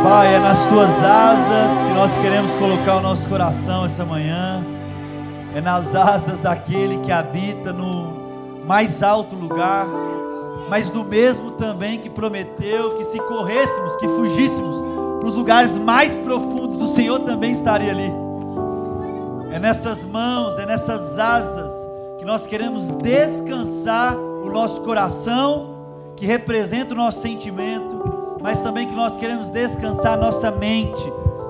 Pai, é nas tuas asas que nós queremos colocar o nosso coração essa manhã. É nas asas daquele que habita no mais alto lugar, mas do mesmo também que prometeu que se corrêssemos, que fugíssemos para os lugares mais profundos, o Senhor também estaria ali. É nessas mãos, é nessas asas que nós queremos descansar o nosso coração, que representa o nosso sentimento, mas também que nós queremos descansar a nossa mente,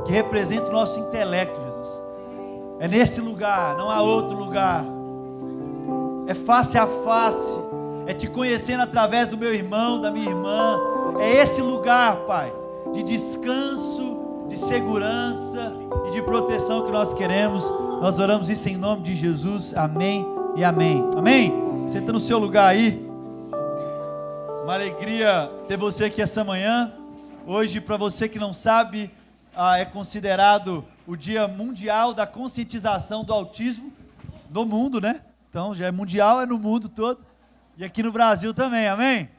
que representa o nosso intelecto, Jesus. É nesse lugar, não há outro lugar. É face a face, é te conhecendo através do meu irmão, da minha irmã. É esse lugar, Pai, de descanso, de segurança e de proteção que nós queremos. Nós oramos isso em nome de Jesus, amém e amém. Amém? Senta no seu lugar aí. Uma alegria ter você aqui essa manhã. Hoje, para você que não sabe, é considerado o Dia Mundial da Conscientização do Autismo no mundo, né? Então, já é mundial, é no mundo todo. E aqui no Brasil também, amém?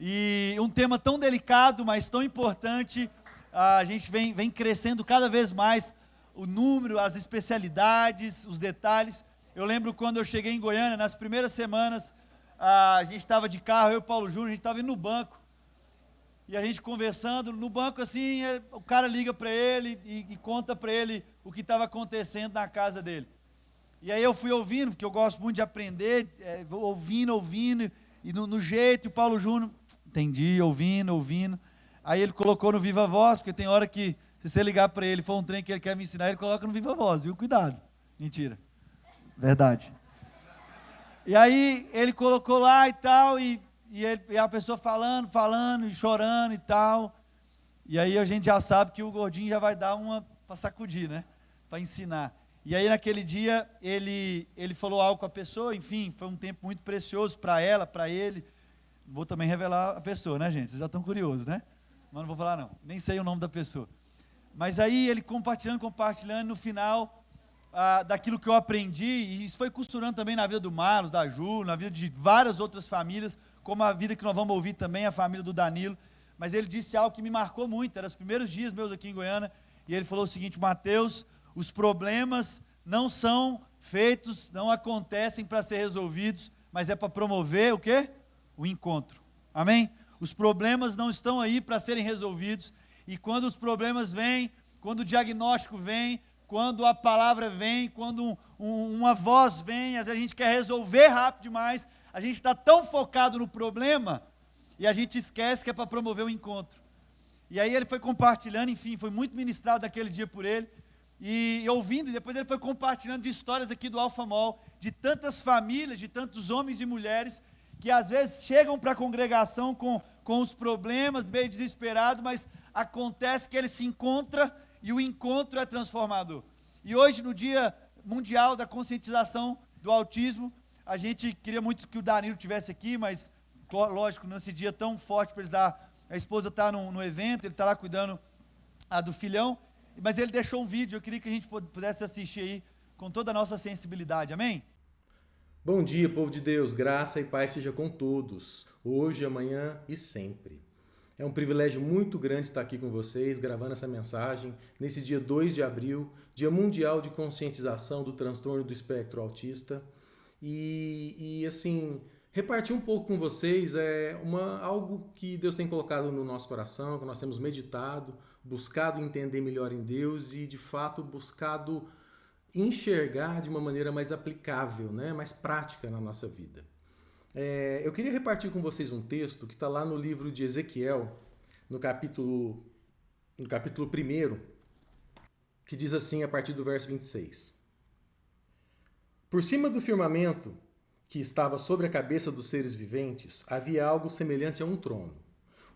E um tema tão delicado, mas tão importante. A gente vem crescendo cada vez mais o número, as especialidades, os detalhes. Eu lembro quando eu cheguei em Goiânia, nas primeiras semanas, a gente estava de carro, eu e o Paulo Júnior, a gente estava indo no banco, e a gente conversando, no banco assim, o cara liga para ele e conta para ele o que estava acontecendo na casa dele. E aí eu fui ouvindo, porque eu gosto muito de aprender, ouvindo, e no jeito, e o Paulo Júnior, entendi, ouvindo. Aí ele colocou no Viva Voz, porque tem hora que, se você ligar para ele, for um trem que ele quer me ensinar, ele coloca no Viva Voz, viu? Cuidado. Mentira. Verdade. E aí ele colocou lá e tal, e a pessoa falando, e chorando e tal. E aí a gente já sabe que o gordinho já vai dar uma para sacudir, né? Para ensinar. E aí naquele dia ele falou algo com a pessoa, enfim, foi um tempo muito precioso para ela, para ele. Vou também revelar a pessoa, né, gente? Vocês já estão curiosos, né? Mas não vou falar não, nem sei o nome da pessoa. Mas aí ele compartilhando, no final daquilo que eu aprendi, e isso foi costurando também na vida do Marlos, da Ju, na vida de várias outras famílias, como a vida que nós vamos ouvir também, a família do Danilo. Mas ele disse algo que me marcou muito, eram os primeiros dias meus aqui em Goiânia, e ele falou o seguinte: Mateus, os problemas não são feitos, não acontecem para ser resolvidos, mas é para promover o quê? O encontro. Amém? Os problemas não estão aí para serem resolvidos, e quando os problemas vêm, quando o diagnóstico vem, quando a palavra vem, quando uma voz vem, às vezes a gente quer resolver rápido demais, a gente está tão focado no problema, e a gente esquece que é para promover o encontro. E aí ele foi compartilhando, enfim, foi muito ministrado naquele dia por ele, e ouvindo, e depois ele foi compartilhando de histórias aqui do Alfa Mall, de tantas famílias, de tantos homens e mulheres, que às vezes chegam para a congregação com os problemas, meio desesperados, mas acontece que ele se encontra, e o encontro é transformador. E hoje, no Dia Mundial da Conscientização do Autismo, a gente queria muito que o Danilo estivesse aqui, mas, lógico, nesse dia tão forte para eles dar, a esposa está no evento, ele está lá cuidando do filhão, mas ele deixou um vídeo, eu queria que a gente pudesse assistir aí, com toda a nossa sensibilidade, amém? Bom dia, povo de Deus, graça e paz seja com todos, hoje, amanhã e sempre. É um privilégio muito grande estar aqui com vocês, gravando essa mensagem, nesse dia 2 de abril, Dia Mundial de Conscientização do Transtorno do Espectro Autista. E assim, repartir um pouco com vocês algo que Deus tem colocado no nosso coração, que nós temos meditado, buscado entender melhor em Deus e, de fato, buscado enxergar de uma maneira mais aplicável, né, mais prática na nossa vida. Eu queria repartir com vocês um texto que está lá no livro de Ezequiel, no capítulo 1, que diz assim a partir do verso 26. Por cima do firmamento que estava sobre a cabeça dos seres viventes, havia algo semelhante a um trono.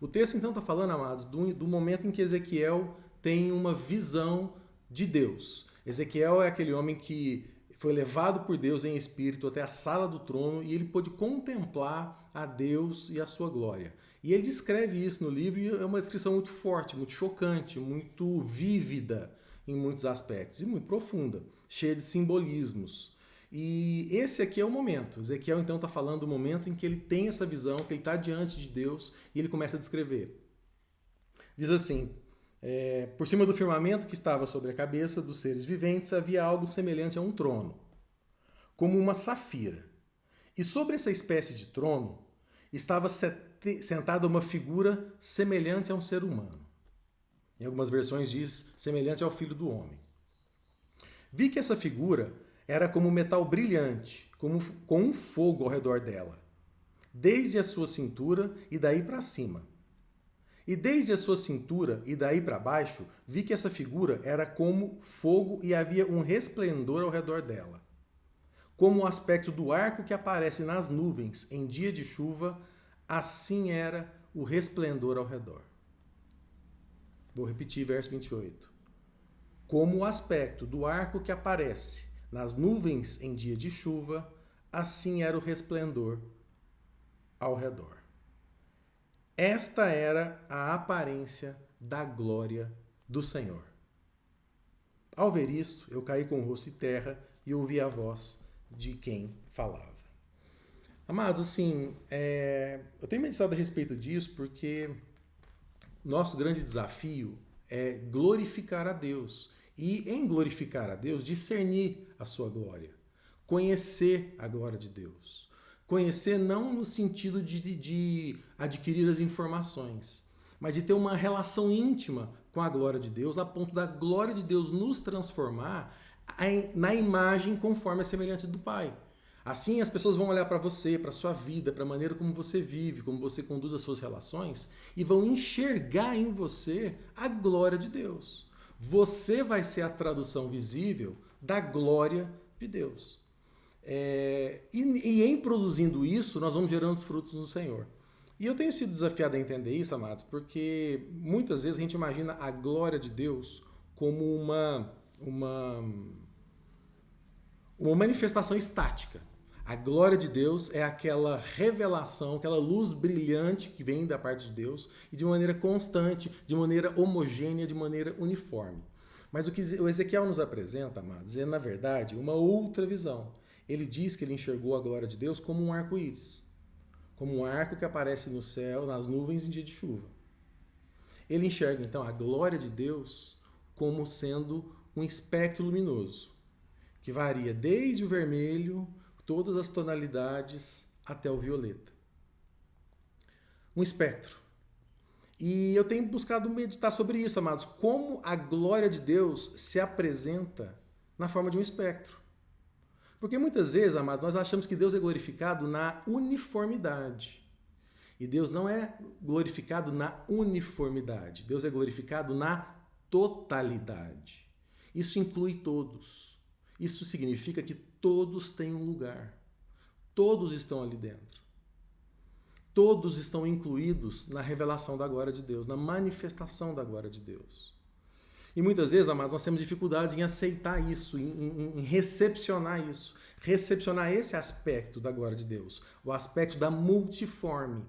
O texto então está falando, amados, do momento em que Ezequiel tem uma visão de Deus. Ezequiel é aquele homem que foi levado por Deus em espírito até a sala do trono e ele pôde contemplar a Deus e a sua glória. E ele descreve isso no livro e é uma descrição muito forte, muito chocante, muito vívida em muitos aspectos e muito profunda, cheia de simbolismos. E esse aqui é o momento. Ezequiel então está falando do momento em que ele tem essa visão, que ele está diante de Deus e ele começa a descrever. Diz assim, Por cima do firmamento que estava sobre a cabeça dos seres viventes havia algo semelhante a um trono, como uma safira. E sobre essa espécie de trono estava sentada uma figura semelhante a um ser humano. Em algumas versões diz semelhante ao Filho do Homem. Vi que essa figura era como metal brilhante, com um fogo ao redor dela, desde a sua cintura e daí para cima. E desde a sua cintura e daí para baixo, vi que essa figura era como fogo e havia um resplendor ao redor dela. Como o aspecto do arco que aparece nas nuvens em dia de chuva, assim era o resplendor ao redor. Vou repetir verso 28. Como o aspecto do arco que aparece nas nuvens em dia de chuva, assim era o resplendor ao redor. Esta era a aparência da glória do Senhor. Ao ver isto, eu caí com o rosto em terra e ouvi a voz de quem falava. Amados, assim, eu tenho meditado a respeito disso porque nosso grande desafio é glorificar a Deus. E em glorificar a Deus, discernir a sua glória. Conhecer a glória de Deus. Conhecer não no sentido de adquirir as informações, mas de ter uma relação íntima com a glória de Deus, a ponto da glória de Deus nos transformar na imagem conforme a semelhança do Pai. Assim, as pessoas vão olhar para você, para a sua vida, para a maneira como você vive, como você conduz as suas relações, e vão enxergar em você a glória de Deus. Você vai ser a tradução visível da glória de Deus. E em produzindo isso, nós vamos gerando os frutos no Senhor. E eu tenho sido desafiado a entender isso, amados, porque muitas vezes a gente imagina a glória de Deus como uma manifestação estática. A glória de Deus é aquela revelação, aquela luz brilhante que vem da parte de Deus e de maneira constante, de maneira homogênea, de maneira uniforme. Mas o que o Ezequiel nos apresenta, amados, é, na verdade, uma outra visão. Ele diz que ele enxergou a glória de Deus como um arco-íris, como um arco que aparece no céu, nas nuvens em dia de chuva. Ele enxerga, então, a glória de Deus como sendo um espectro luminoso, que varia desde o vermelho, todas as tonalidades, até o violeta. Um espectro. E eu tenho buscado meditar sobre isso, amados, como a glória de Deus se apresenta na forma de um espectro. Porque muitas vezes, amados, nós achamos que Deus é glorificado na uniformidade. E Deus não é glorificado na uniformidade. Deus é glorificado na totalidade. Isso inclui todos. Isso significa que todos têm um lugar. Todos estão ali dentro. Todos estão incluídos na revelação da glória de Deus, na manifestação da glória de Deus. E muitas vezes, amados, nós temos dificuldades em aceitar isso, em recepcionar isso. Recepcionar esse aspecto da glória de Deus. O aspecto da multiforme.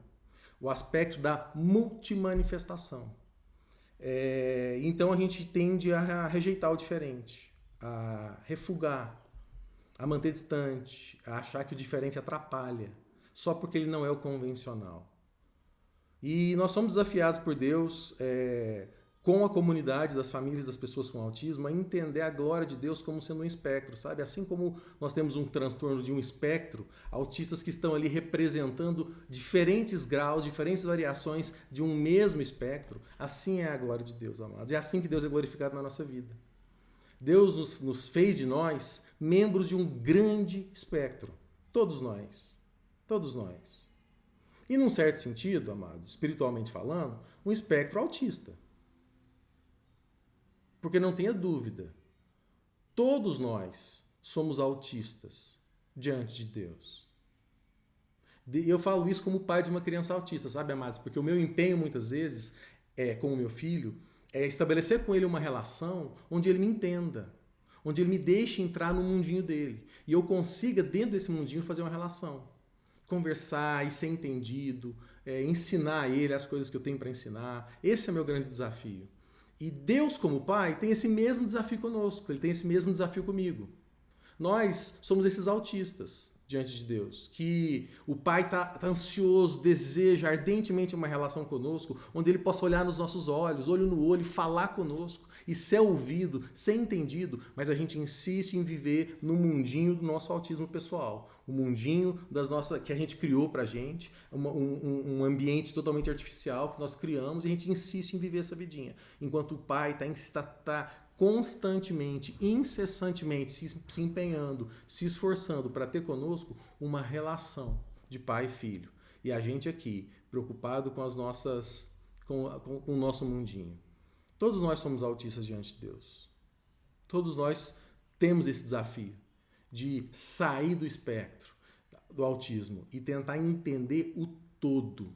O aspecto da multimanifestação. Então a gente tende a rejeitar o diferente, a refugar, a manter distante, a achar que o diferente atrapalha, só porque ele não é o convencional. E nós somos desafiados por Deus, com a comunidade das famílias das pessoas com autismo, a entender a glória de Deus como sendo um espectro, sabe? Assim como nós temos um transtorno de um espectro, autistas que estão ali representando diferentes graus, diferentes variações de um mesmo espectro, assim é a glória de Deus, amados. É assim que Deus é glorificado na nossa vida. Deus nos fez de nós membros de um grande espectro. Todos nós. Todos nós. E num certo sentido, amados, espiritualmente falando, um espectro autista. Porque não tenha dúvida, todos nós somos autistas diante de Deus. Eu falo isso como pai de uma criança autista, sabe, amados? Porque o meu empenho, muitas vezes, com o meu filho, é estabelecer com ele uma relação onde ele me entenda, onde ele me deixe entrar no mundinho dele. E eu consiga, dentro desse mundinho, fazer uma relação. Conversar e ser entendido, ensinar a ele as coisas que eu tenho para ensinar. Esse é o meu grande desafio. E Deus, como Pai, tem esse mesmo desafio conosco, Ele tem esse mesmo desafio comigo. Nós somos esses autistas. diante de Deus, que o Pai está ansioso, deseja ardentemente uma relação conosco, onde Ele possa olhar nos nossos olhos, olho no olho, e falar conosco, e ser ouvido, ser entendido, mas a gente insiste em viver no mundinho do nosso autismo pessoal, o mundinho que a gente criou pra gente, um ambiente totalmente artificial que nós criamos, e a gente insiste em viver essa vidinha, enquanto o Pai está constantemente, incessantemente se empenhando, se esforçando para ter conosco uma relação de pai e filho. E a gente aqui, preocupado com o nosso mundinho. Todos nós somos autistas diante de Deus. Todos nós temos esse desafio de sair do espectro do autismo e tentar entender o todo.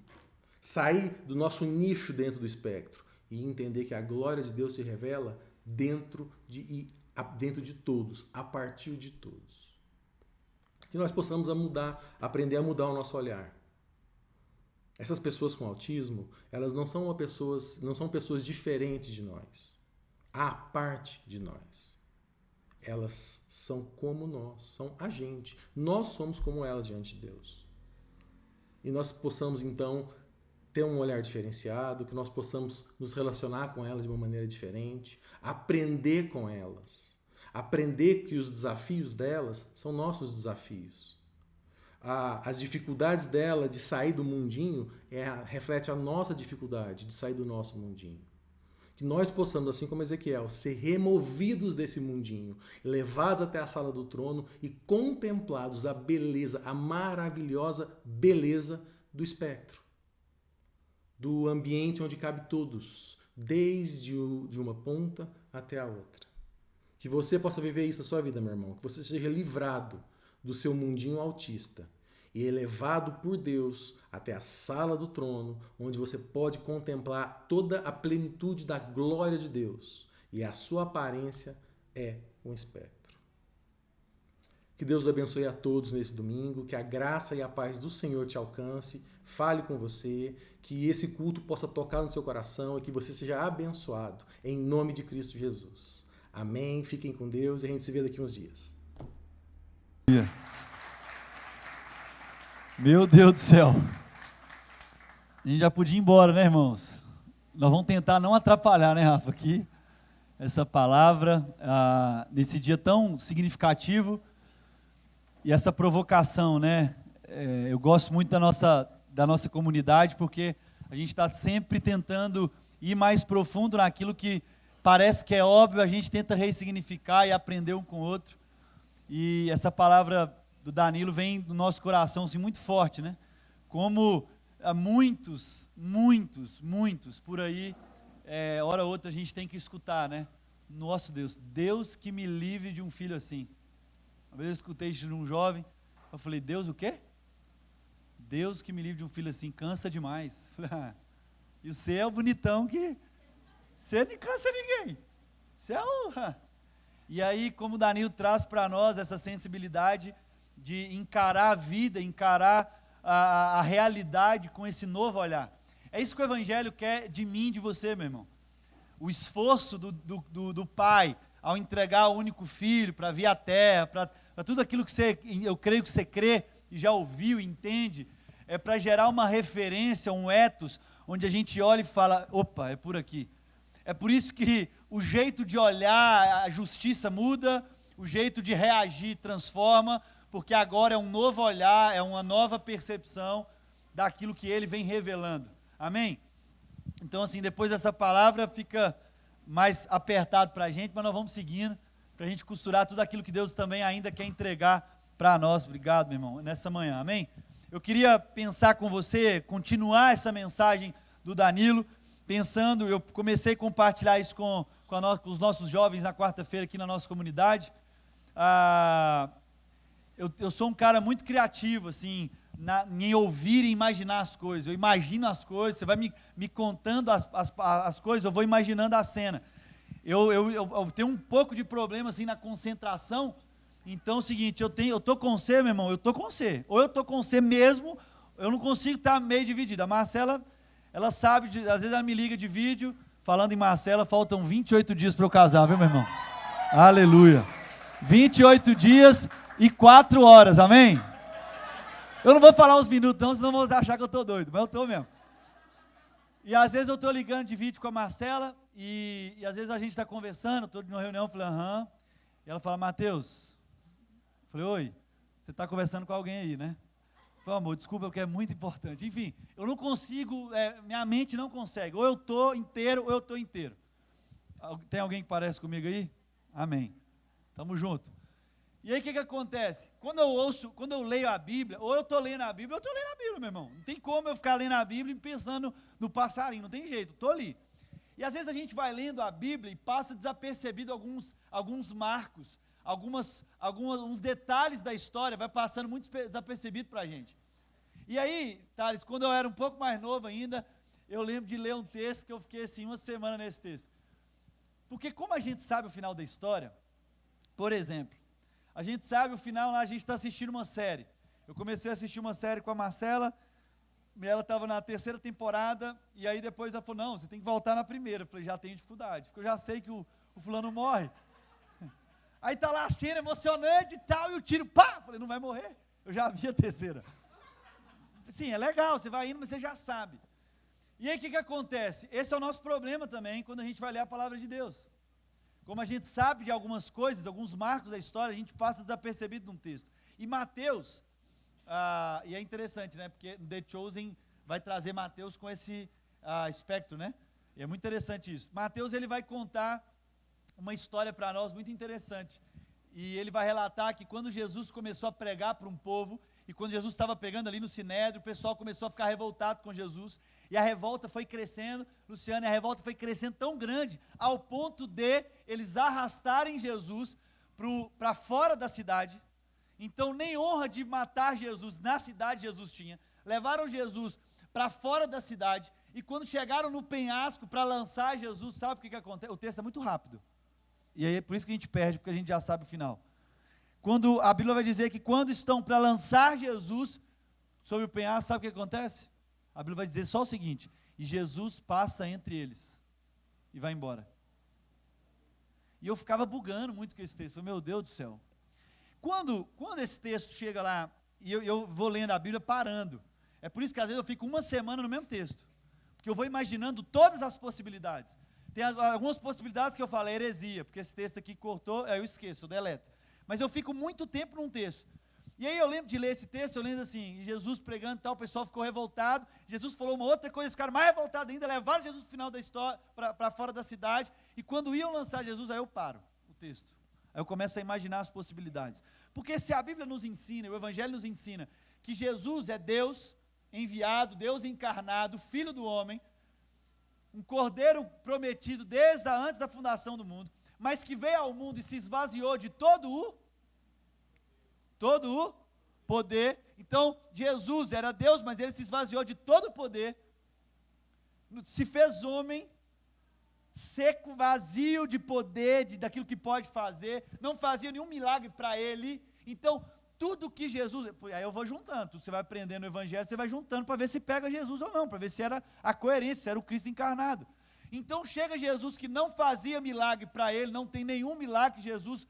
Sair do nosso nicho dentro do espectro e entender que a glória de Deus se revela dentro de todos, a partir de todos. Que nós possamos aprender a mudar o nosso olhar. Essas pessoas com autismo, elas não são pessoas diferentes de nós, à parte de nós. Elas são como nós, são a gente. Nós somos como elas diante de Deus. E nós possamos, então, ter um olhar diferenciado, que nós possamos nos relacionar com elas de uma maneira diferente, aprender com elas, aprender que os desafios delas são nossos desafios. As dificuldades dela de sair do mundinho reflete a nossa dificuldade de sair do nosso mundinho. Que nós possamos, assim como Ezequiel, ser removidos desse mundinho, levados até a sala do trono e contemplados a maravilhosa beleza do espectro. Do ambiente onde cabe todos, desde de uma ponta até a outra. Que você possa viver isso na sua vida, meu irmão. Que você seja livrado do seu mundinho autista e elevado por Deus até a sala do trono, onde você pode contemplar toda a plenitude da glória de Deus. E a sua aparência é um espectro. Que Deus abençoe a todos nesse domingo, que a graça e a paz do Senhor te alcance, fale com você, que esse culto possa tocar no seu coração e que você seja abençoado, em nome de Cristo Jesus. Amém, fiquem com Deus e a gente se vê daqui uns dias. Meu Deus do céu, a gente já podia ir embora, né, irmãos? Nós vamos tentar não atrapalhar, né, Rafa, aqui, essa palavra, nesse dia tão significativo. E essa provocação, né? Eu gosto muito da nossa comunidade, porque a gente está sempre tentando ir mais profundo naquilo que parece que é óbvio, a gente tenta ressignificar e aprender um com o outro. E essa palavra do Danilo vem do nosso coração assim, muito forte, né? Como muitos por aí, hora ou outra a gente tem que escutar, né? Nosso Deus que me livre de um filho assim. Uma vez eu escutei isso de um jovem, eu falei, Deus o quê? Deus que me livre de um filho assim, cansa demais. Eu falei, e você é o bonitão que, você não cansa ninguém. Você é o... E aí, como o Danilo traz para nós essa sensibilidade de encarar a vida, encarar a realidade com esse novo olhar. É isso que o Evangelho quer de mim e de você, meu irmão. O esforço do Pai, ao entregar o único filho para vir à terra, para tudo aquilo que eu creio que você crê e já ouviu, entende, é para gerar uma referência, um ethos, onde a gente olha e fala, opa, é por aqui. É por isso que o jeito de olhar, a justiça muda, o jeito de reagir transforma, porque agora é um novo olhar, é uma nova percepção daquilo que ele vem revelando. Amém? Então, assim, depois dessa palavra fica mais apertado para a gente, mas nós vamos seguindo, para a gente costurar tudo aquilo que Deus também ainda quer entregar para nós. Obrigado, meu irmão, nessa manhã, amém? Eu queria pensar com você, continuar essa mensagem do Danilo, pensando, eu comecei a compartilhar isso com os nossos jovens na quarta-feira aqui na nossa comunidade. Eu sou um cara muito criativo, assim, em ouvir e imaginar as coisas. Eu imagino as coisas, você vai me contando as coisas, eu vou imaginando a cena. Eu tenho um pouco de problema assim, na concentração. Então é o seguinte, eu estou com você, meu irmão, eu estou com você. Ou eu estou com você mesmo, eu não consigo estar meio dividido. A Marcela, ela sabe, às vezes ela me liga de vídeo, falando em Marcela, faltam 28 dias para eu casar, viu, meu irmão? Aleluia. 28 dias e 4 horas, amém? Eu não vou falar uns minutos não, senão vão achar que eu estou doido, mas eu estou mesmo. E às vezes eu estou ligando de vídeo com a Marcela, e às vezes a gente está conversando, estou numa reunião, eu falei, aham. E ela fala, Mateus. Eu falei, oi, você está conversando com alguém aí, né? Eu falei, amor, desculpa, porque é muito importante. Enfim, eu não consigo, minha mente não consegue. Ou eu estou inteiro, ou eu estou inteiro. Tem alguém que parece comigo aí? Amém. Tamo junto. E aí o que acontece? Quando eu leio a Bíblia, ou eu estou lendo a Bíblia, ou eu estou lendo a Bíblia, meu irmão. Não tem como eu ficar lendo a Bíblia e pensando no passarinho, não tem jeito, estou ali. E às vezes a gente vai lendo a Bíblia e passa desapercebido alguns marcos, uns detalhes da história, vai passando muito desapercebido para a gente. E aí, Thales, quando eu era um pouco mais novo ainda, eu lembro de ler um texto que eu fiquei assim uma semana nesse texto. Porque como a gente sabe o final da história, por exemplo, a gente sabe o final lá, a gente está assistindo uma série. Eu comecei a assistir uma série com a Marcela, e ela estava na 3ª temporada, e aí depois ela falou, não, você tem que voltar na primeira. Eu falei, já tenho dificuldade, porque eu já sei que o fulano morre. Aí está lá a cena emocionante e tal, e o tiro, pá! Eu falei, não vai morrer, eu já vi a 3ª. Sim, é legal, você vai indo, mas você já sabe. E aí o que acontece? Esse é o nosso problema também, quando a gente vai ler a palavra de Deus. Como a gente sabe de algumas coisas, alguns marcos da história, a gente passa desapercebido num texto. E Mateus, e é interessante, né, porque The Chosen vai trazer Mateus com esse aspecto, né, e é muito interessante isso. Mateus, ele vai contar uma história para nós muito interessante, e ele vai relatar que quando Jesus começou a pregar para um povo, e quando Jesus estava pregando ali no Sinédrio, o pessoal começou a ficar revoltado com Jesus, e a revolta foi crescendo, Luciano, e a revolta foi crescendo tão grande, ao ponto de eles arrastarem Jesus para fora da cidade. Então nem honra de matar Jesus na cidade Jesus tinha, levaram Jesus para fora da cidade, e quando chegaram no penhasco para lançar Jesus, sabe o que acontece? O texto é muito rápido, e aí é por isso que a gente perde, porque a gente já sabe o final. Quando a Bíblia vai dizer que quando estão para lançar Jesus sobre o penhasco, sabe o que acontece? A Bíblia vai dizer só o seguinte, e Jesus passa entre eles, e vai embora. E eu ficava bugando muito com esse texto, falei, meu Deus do céu. Quando esse texto chega lá, e eu vou lendo a Bíblia parando, é por isso que às vezes eu fico uma semana no mesmo texto, porque eu vou imaginando todas as possibilidades. Tem algumas possibilidades que eu falo, é heresia, porque esse texto aqui cortou, eu esqueço, eu deleto. Mas eu fico muito tempo num texto. E aí eu lembro de ler esse texto, eu lembro assim, Jesus pregando e tal, o pessoal ficou revoltado, Jesus falou uma outra coisa, eles ficaram mais revoltados ainda, levaram Jesus para o final da história, para fora da cidade, e quando iam lançar Jesus, aí eu paro o texto. Aí eu começo a imaginar as possibilidades. Porque se a Bíblia nos ensina, o Evangelho nos ensina, que Jesus é Deus enviado, Deus encarnado, Filho do homem, um cordeiro prometido desde antes da fundação do mundo, mas que veio ao mundo e se esvaziou de todo o poder. Então, Jesus era Deus, mas ele se esvaziou de todo o poder, se fez homem, seco, vazio de poder, daquilo que pode fazer, não fazia nenhum milagre para ele. Então, tudo que Jesus, aí eu vou juntando, você vai aprendendo o Evangelho, você vai juntando para ver se pega Jesus ou não, para ver se era a coerência, se era o Cristo encarnado. Então chega Jesus que não fazia milagre para ele, não tem nenhum milagre que Jesus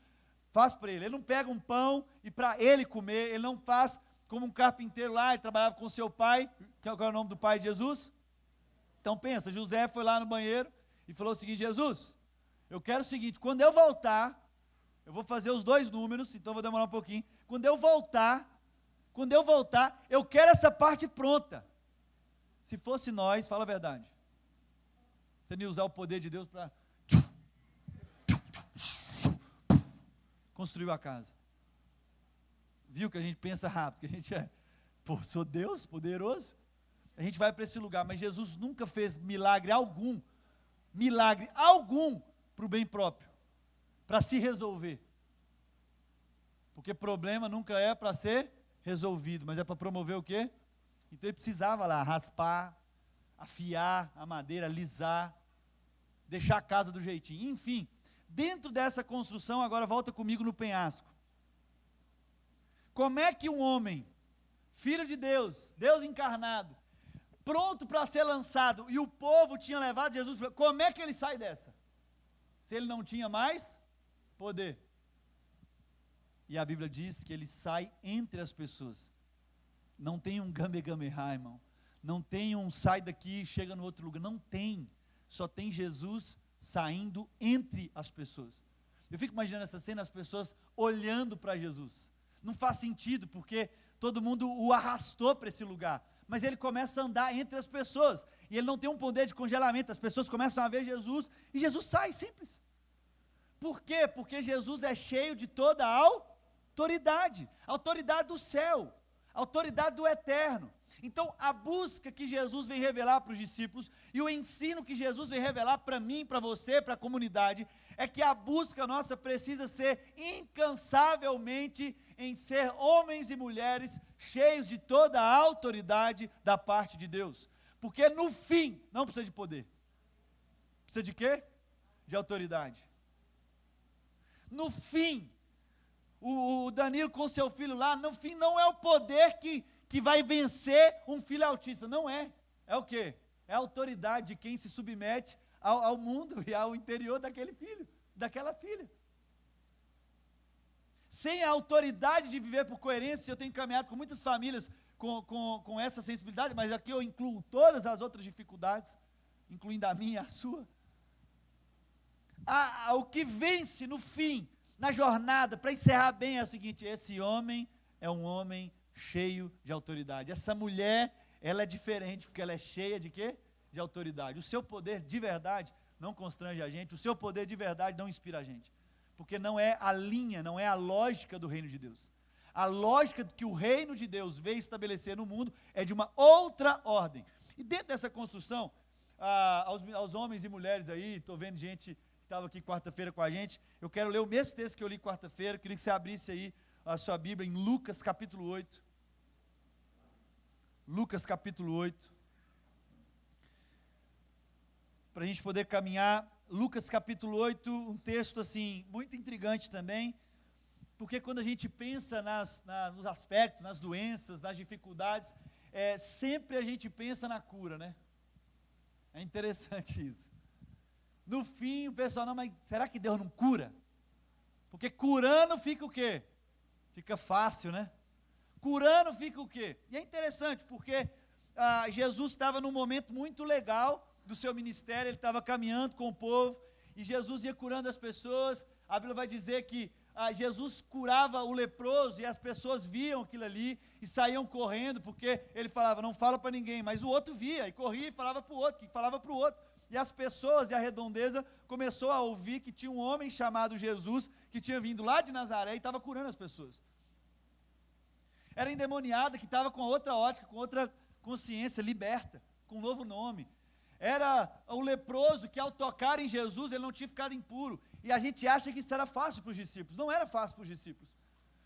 faz para ele. Ele não pega um pão e para ele comer, ele não faz como um carpinteiro lá, ele trabalhava com seu pai, qual é o nome do pai de Jesus? Então pensa, José foi lá no banheiro e falou o seguinte, Jesus, eu quero o seguinte, quando eu voltar, eu vou fazer os 2 números, então vou demorar um pouquinho, quando eu voltar, eu quero essa parte pronta. Se fosse nós, fala a verdade, você não ia usar o poder de Deus para construir a casa. Viu que a gente pensa rápido, que a gente sou Deus, poderoso. A gente vai para esse lugar, mas Jesus nunca fez milagre algum para o bem próprio, para se resolver. Porque problema nunca é para ser resolvido, mas é para promover o quê? Então ele precisava lá raspar, afiar a madeira, alisar, deixar a casa do jeitinho, enfim, dentro dessa construção, agora volta comigo no penhasco. Como é que um homem, filho de Deus, Deus encarnado, pronto para ser lançado, e o povo tinha levado Jesus, como é que ele sai dessa? Se ele não tinha mais poder. E a Bíblia diz que ele sai entre as pessoas. Não tem um gamegameha, irmão. Não tem um sai daqui e chega no outro lugar. Não tem. Só tem Jesus saindo entre as pessoas. Eu fico imaginando essa cena, as pessoas olhando para Jesus. Não faz sentido, porque todo mundo o arrastou para esse lugar. Mas ele começa a andar entre as pessoas. E ele não tem um poder de congelamento. As pessoas começam a ver Jesus e Jesus sai, simples. Por quê? Porque Jesus é cheio de toda a autoridade. Autoridade do céu. Autoridade do eterno. Então, a busca que Jesus vem revelar para os discípulos e o ensino que Jesus vem revelar para mim, para você, para a comunidade, é que a busca nossa precisa ser incansavelmente em ser homens e mulheres cheios de toda a autoridade da parte de Deus. Porque no fim, não precisa de poder. Precisa de quê? De autoridade. No fim, o Danilo com seu filho lá, no fim não é o poder que vai vencer um filho autista, não é. É o quê? É a autoridade de quem se submete ao mundo e ao interior daquele filho, daquela filha. Sem a autoridade de viver por coerência, eu tenho caminhado com muitas famílias com essa sensibilidade, mas aqui eu incluo todas as outras dificuldades, incluindo a minha e a sua. O que vence no fim, na jornada, para encerrar bem, é o seguinte: esse homem é um homem cheio de autoridade. Essa mulher, ela é diferente, porque ela é cheia de quê? De autoridade. O seu poder de verdade não constrange a gente, o seu poder de verdade não inspira a gente, porque não é a linha, não é a lógica do reino de Deus. A lógica que o reino de Deus veio estabelecer no mundo é de uma outra ordem. E dentro dessa construção, aos homens e mulheres aí, estou vendo gente que estava aqui quarta-feira com a gente, eu quero ler o mesmo texto que eu li quarta-feira, queria que você abrisse aí a sua Bíblia em Lucas capítulo 8. Lucas capítulo 8. Para a gente poder caminhar, Lucas capítulo 8, um texto assim, muito intrigante também, porque quando a gente pensa nos aspectos, nas doenças, nas dificuldades, sempre a gente pensa na cura, né? É interessante isso. No fim, o pessoal, não, mas será que Deus não cura? Porque curando fica o quê? Fica fácil, né? Curando fica o quê? E é interessante, porque Jesus estava num momento muito legal do seu ministério, ele estava caminhando com o povo, e Jesus ia curando as pessoas. A Bíblia vai dizer que Jesus curava o leproso, e as pessoas viam aquilo ali, e saíam correndo, porque ele falava, não fala para ninguém, mas o outro via, e corria e falava para o outro, que falava para o outro. E as pessoas e a redondeza começou a ouvir que tinha um homem chamado Jesus, que tinha vindo lá de Nazaré e estava curando as pessoas. Era endemoniada, que estava com outra ótica, com outra consciência, liberta, com um novo nome. Era o leproso que ao tocar em Jesus, ele não tinha ficado impuro. E a gente acha que isso era fácil para os discípulos. Não era fácil para os discípulos.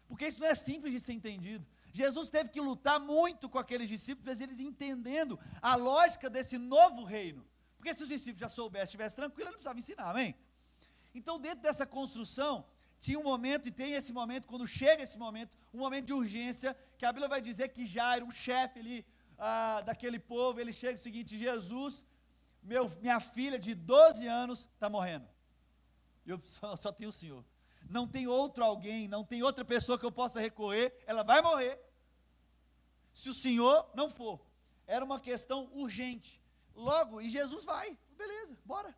Porque isso não é simples de ser entendido. Jesus teve que lutar muito com aqueles discípulos, eles entendendo a lógica desse novo reino. Porque se os discípulos já soubessem, estivessem tranquilos, ele não precisava ensinar, amém? Então, dentro dessa construção, tinha um momento, e tem esse momento, quando chega esse momento, um momento de urgência, que a Bíblia vai dizer que Jairo, um chefe ali, daquele povo, ele chega o seguinte: Jesus, minha filha de 12 anos está morrendo, eu só tenho o Senhor, não tem outro alguém, não tem outra pessoa que eu possa recorrer, ela vai morrer, se o Senhor não for. Era uma questão urgente. Logo, e Jesus vai, beleza, bora.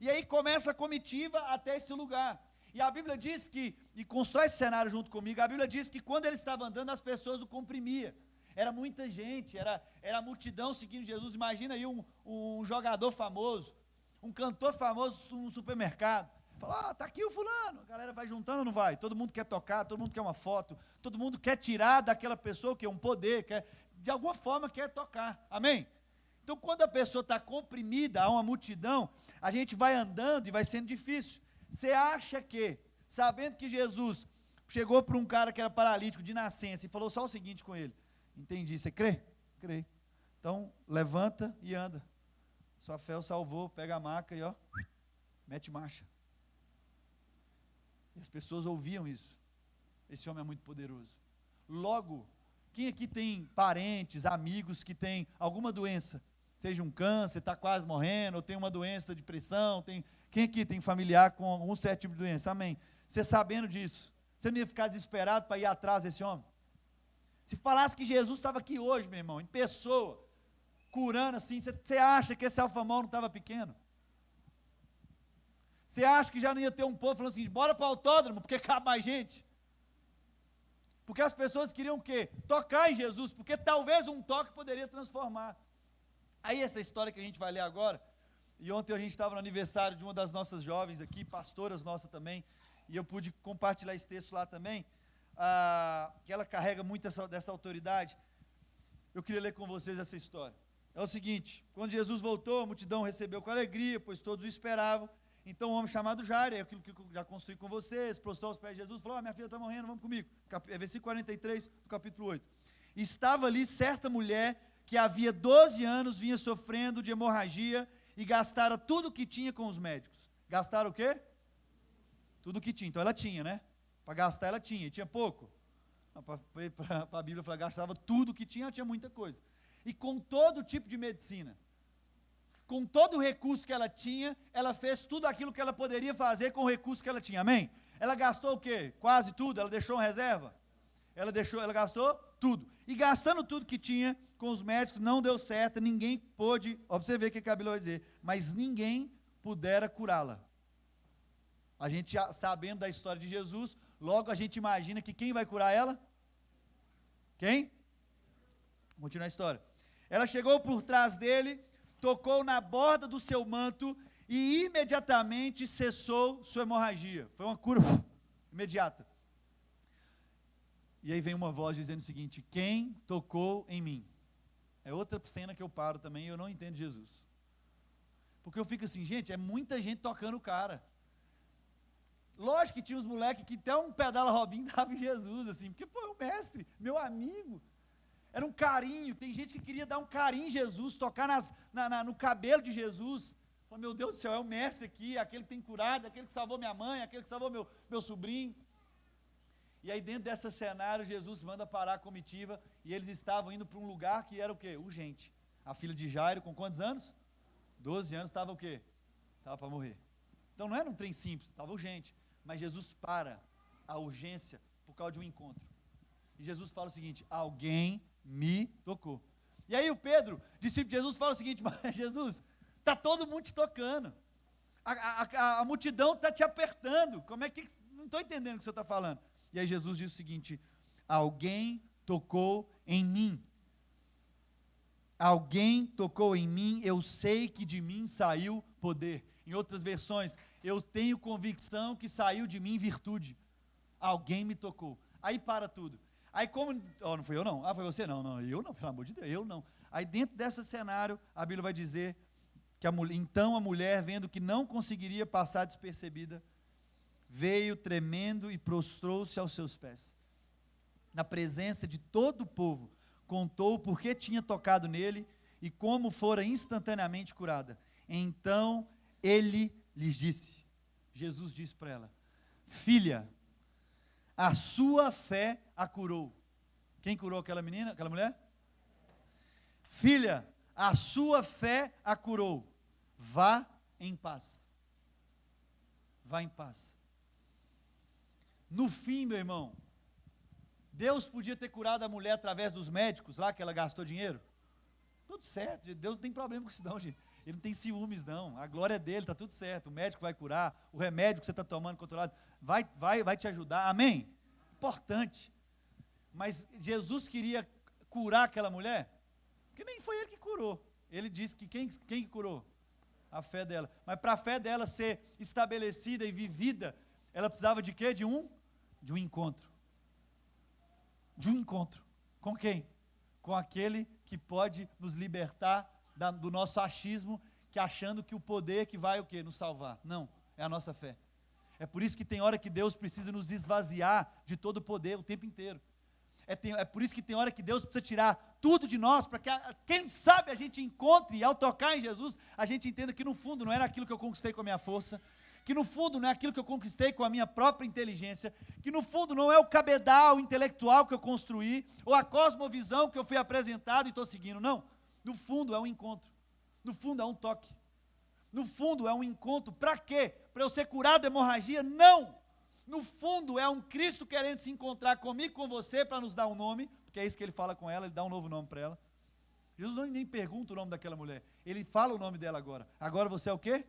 E aí começa a comitiva até esse lugar. E a Bíblia diz que, e constrói esse cenário junto comigo, a Bíblia diz que quando ele estava andando, as pessoas o comprimiam. Era muita gente, era a multidão seguindo Jesus. Imagina aí um jogador famoso, um cantor famoso num supermercado. Fala, tá aqui o fulano. A galera vai juntando ou não vai? Todo mundo quer tocar, todo mundo quer uma foto, todo mundo quer tirar daquela pessoa que é um poder, de alguma forma quer tocar. Amém? Então, quando a pessoa está comprimida a uma multidão, a gente vai andando e vai sendo difícil. Você acha que, sabendo que Jesus chegou para um cara que era paralítico de nascença e falou só o seguinte com ele: entendi, você crê? Crê. Então, levanta e anda. Sua fé o salvou, pega a maca e mete marcha. E as pessoas ouviam isso. Esse homem é muito poderoso. Logo, quem aqui tem parentes, amigos que têm alguma doença? Seja um câncer, está quase morrendo, ou tem uma doença de pressão, quem aqui tem familiar com algum certo tipo de doença? Amém. Você sabendo disso, você não ia ficar desesperado para ir atrás desse homem? Se falasse que Jesus estava aqui hoje, meu irmão, em pessoa, curando assim, você acha que esse alfamol não estava pequeno? Você acha que já não ia ter um povo falando assim, bora para o autódromo, porque cabe mais gente? Porque as pessoas queriam o quê? Tocar em Jesus, porque talvez um toque poderia transformar. Aí essa história que a gente vai ler agora, e ontem a gente estava no aniversário de uma das nossas jovens aqui, pastoras nossas também, e eu pude compartilhar esse texto lá também, que ela carrega muito dessa autoridade. Eu queria ler com vocês essa história. É o seguinte, quando Jesus voltou, a multidão recebeu com alegria, pois todos o esperavam. Então um homem chamado Jairo, é aquilo que eu já construí com vocês, prostrou aos pés de Jesus, falou, minha filha está morrendo, vamos comigo. Versículo 43 do capítulo 8. Estava ali certa mulher que havia 12 anos vinha sofrendo de hemorragia e gastara tudo o que tinha com os médicos. Gastaram o quê? Tudo o que tinha. Então ela tinha, né? Para gastar ela tinha. E tinha pouco? Para a Bíblia falar, gastava tudo o que tinha, ela tinha muita coisa. E com todo tipo de medicina. Com todo o recurso que ela tinha, ela fez tudo aquilo que ela poderia fazer com o recurso que ela tinha. Amém? Ela gastou o quê? Quase tudo? Ela deixou uma reserva? Ela gastou tudo. E gastando tudo que tinha com os médicos, não deu certo, ninguém pôde, ó, para você ver o que a Bíblia vai dizer, mas ninguém pudera curá-la. A gente, sabendo da história de Jesus, logo a gente imagina que quem vai curar ela? Quem? Vamos continuar a história. Ela chegou por trás dele, tocou na borda do seu manto e imediatamente cessou sua hemorragia. Foi uma cura imediata. E aí vem uma voz dizendo o seguinte, quem tocou em mim? É outra cena que eu paro também e eu não entendo Jesus. Porque eu fico assim, gente, é muita gente tocando o cara. Lógico que tinha uns moleques que até um pedala Robinho dava em Jesus, assim, porque, pô, é o mestre, meu amigo. Era um carinho, tem gente que queria dar um carinho em Jesus, tocar no cabelo de Jesus. Fala, meu Deus do céu, é o mestre aqui, aquele que tem curado, aquele que salvou minha mãe, aquele que salvou meu sobrinho. E aí dentro desse cenário, Jesus manda parar a comitiva, e eles estavam indo para um lugar que era o quê? Urgente. A filha de Jairo, com quantos anos? 12 anos, estava o quê? Estava para morrer. Então não era um trem simples, estava urgente. Mas Jesus para a urgência por causa de um encontro. E Jesus fala o seguinte, alguém me tocou. E aí o Pedro, discípulo de Jesus, fala o seguinte, mas Jesus, está todo mundo te tocando. A multidão está te apertando. Como é que... Não estou entendendo o que você está falando. E aí Jesus diz o seguinte, alguém tocou em mim. Alguém tocou em mim, eu sei que de mim saiu poder. Em outras versões, eu tenho convicção que saiu de mim virtude. Alguém me tocou. Aí para tudo. Aí como, não fui eu não, foi você? Não, eu não, pelo amor de Deus, eu não. Aí dentro desse cenário, a Bíblia vai dizer que então a mulher, vendo que não conseguiria passar despercebida, veio tremendo e prostrou-se aos seus pés. Na presença de todo o povo, contou por que tinha tocado nele e como fora instantaneamente curada. Então ele lhes disse, Jesus disse para ela, filha, a sua fé a curou. Quem curou aquela menina, aquela mulher? Filha, a sua fé a curou. Vá em paz. Vá em paz. No fim, meu irmão, Deus podia ter curado a mulher através dos médicos lá, que ela gastou dinheiro. Tudo certo, Deus não tem problema com isso não, gente. Ele não tem ciúmes não, a glória é dele, está tudo certo. O médico vai curar, o remédio que você está tomando controlado, vai te ajudar, amém? Importante. Mas Jesus queria curar aquela mulher, porque nem foi ele que curou. Ele disse que quem curou? A fé dela. Mas para a fé dela ser estabelecida e vivida, ela precisava de quê? De um encontro. De um encontro. Com quem? Com aquele que pode nos libertar do nosso achismo, que achando que o poder que vai o quê? Nos salvar. Não, é a nossa fé. É por isso que tem hora que Deus precisa nos esvaziar de todo o poder o tempo inteiro. É por isso que tem hora que Deus precisa tirar tudo de nós, para que, quem sabe, a gente encontre, e ao tocar em Jesus, a gente entenda que no fundo não era aquilo que eu conquistei com a minha força, que no fundo não é aquilo que eu conquistei com a minha própria inteligência, que no fundo não é o cabedal intelectual que eu construí, ou a cosmovisão que eu fui apresentado e estou seguindo, não. No fundo é um encontro, no fundo é um toque, no fundo é um encontro, para quê? Para eu ser curado da hemorragia? Não! No fundo é um Cristo querendo se encontrar comigo, com você, para nos dar um nome, porque porque é isso que ele fala com ela, ele dá um novo nome para ela. Jesus não nem pergunta o nome daquela mulher, ele fala o nome dela agora. Agora você é o quê?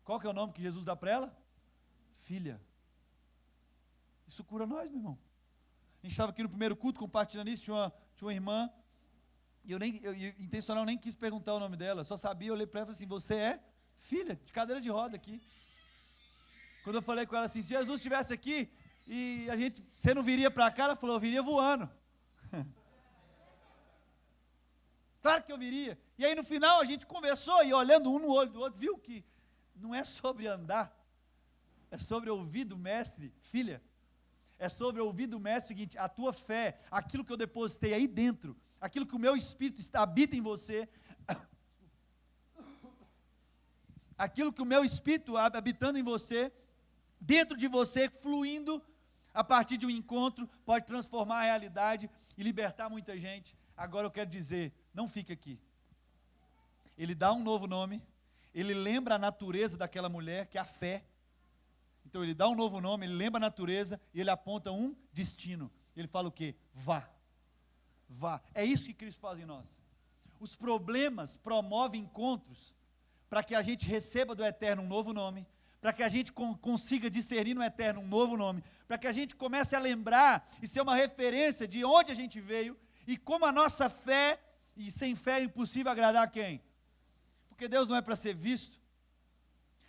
Qual que é o nome que Jesus dá para ela? Filha. Isso cura nós, meu irmão. A gente estava aqui no primeiro culto compartilhando isso, tinha uma irmã, e eu intencional nem quis perguntar o nome dela, só sabia, eu olhei para ela e falei assim, você é filha, de cadeira de roda aqui. Quando eu falei com ela assim, se Jesus estivesse aqui, e você não viria para cá? Ela falou, eu viria voando. Claro que eu viria. E aí no final a gente conversou, e olhando um no olho do outro, viu que não é sobre andar, é sobre ouvir do mestre, filha. É sobre ouvir do mestre o seguinte, a tua fé, aquilo que eu depositei aí dentro, aquilo que o meu espírito habita em você, aquilo que o meu espírito habitando em você, dentro de você, fluindo, a partir de um encontro, pode transformar a realidade e libertar muita gente. Agora eu quero dizer, não fique aqui. Ele dá um novo nome, ele lembra a natureza daquela mulher, que é a fé. Então ele dá um novo nome, ele lembra a natureza e ele aponta um destino. Ele fala o quê? Vá. Vá. É isso que Cristo faz em nós. Os problemas promovem encontros para que a gente receba do Eterno um novo nome, para que a gente consiga discernir no Eterno um novo nome, para que a gente comece a lembrar e ser uma referência de onde a gente veio e como a nossa fé, e sem fé é impossível agradar a quem? Porque Deus não é para ser visto,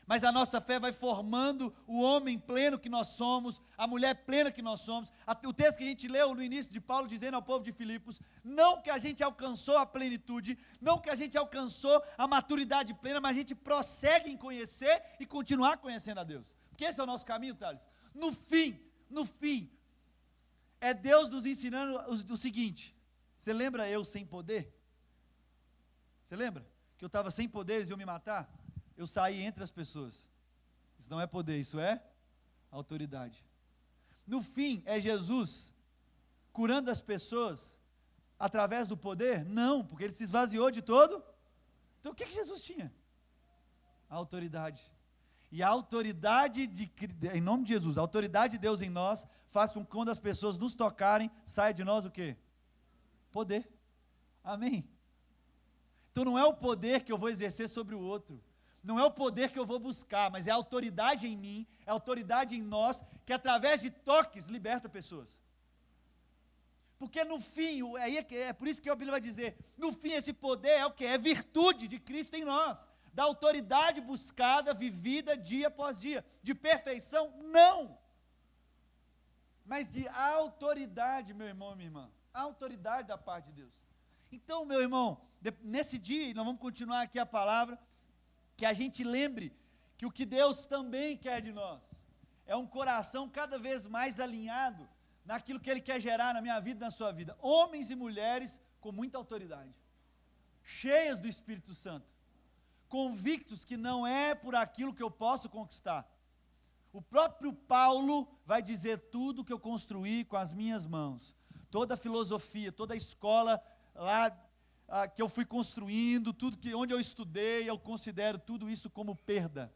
mas a nossa fé vai formando o homem pleno que nós somos, a mulher plena que nós somos. O texto que a gente leu no início de Paulo dizendo ao povo de Filipos, não que a gente alcançou a plenitude, não que a gente alcançou a maturidade plena, mas a gente prossegue em conhecer e continuar conhecendo a Deus. Porque esse é o nosso caminho, Thales. No fim, é Deus nos ensinando o seguinte, você lembra eu sem poder? Você lembra? Que eu estava sem poder, eles iam me matar? Eu saí entre as pessoas. Isso não é poder, isso é autoridade. No fim, é Jesus curando as pessoas através do poder? Não, porque ele se esvaziou de todo. Então o que Jesus tinha? A autoridade. E a autoridade, em nome de Jesus, a autoridade de Deus em nós, faz com que quando as pessoas nos tocarem, saia de nós o quê? Poder. Amém? Então não é o poder que eu vou exercer sobre o outro, não é o poder que eu vou buscar, mas é a autoridade em mim, é a autoridade em nós, que através de toques liberta pessoas. Porque no fim, é por isso que a Bíblia vai dizer, no fim esse poder é o que? É virtude de Cristo em nós, da autoridade buscada, vivida dia após dia, de perfeição, não, mas de autoridade, meu irmão e minha irmã, autoridade da parte de Deus. Então, meu irmão, nesse dia, nós vamos continuar aqui a palavra, que a gente lembre que o que Deus também quer de nós é um coração cada vez mais alinhado naquilo que Ele quer gerar na minha vida e na sua vida. Homens e mulheres com muita autoridade, cheias do Espírito Santo, convictos que não é por aquilo que eu posso conquistar. O próprio Paulo vai dizer tudo que eu construí com as minhas mãos, toda a filosofia, toda a escola lá, que eu fui construindo, tudo onde eu estudei, eu considero tudo isso como perda,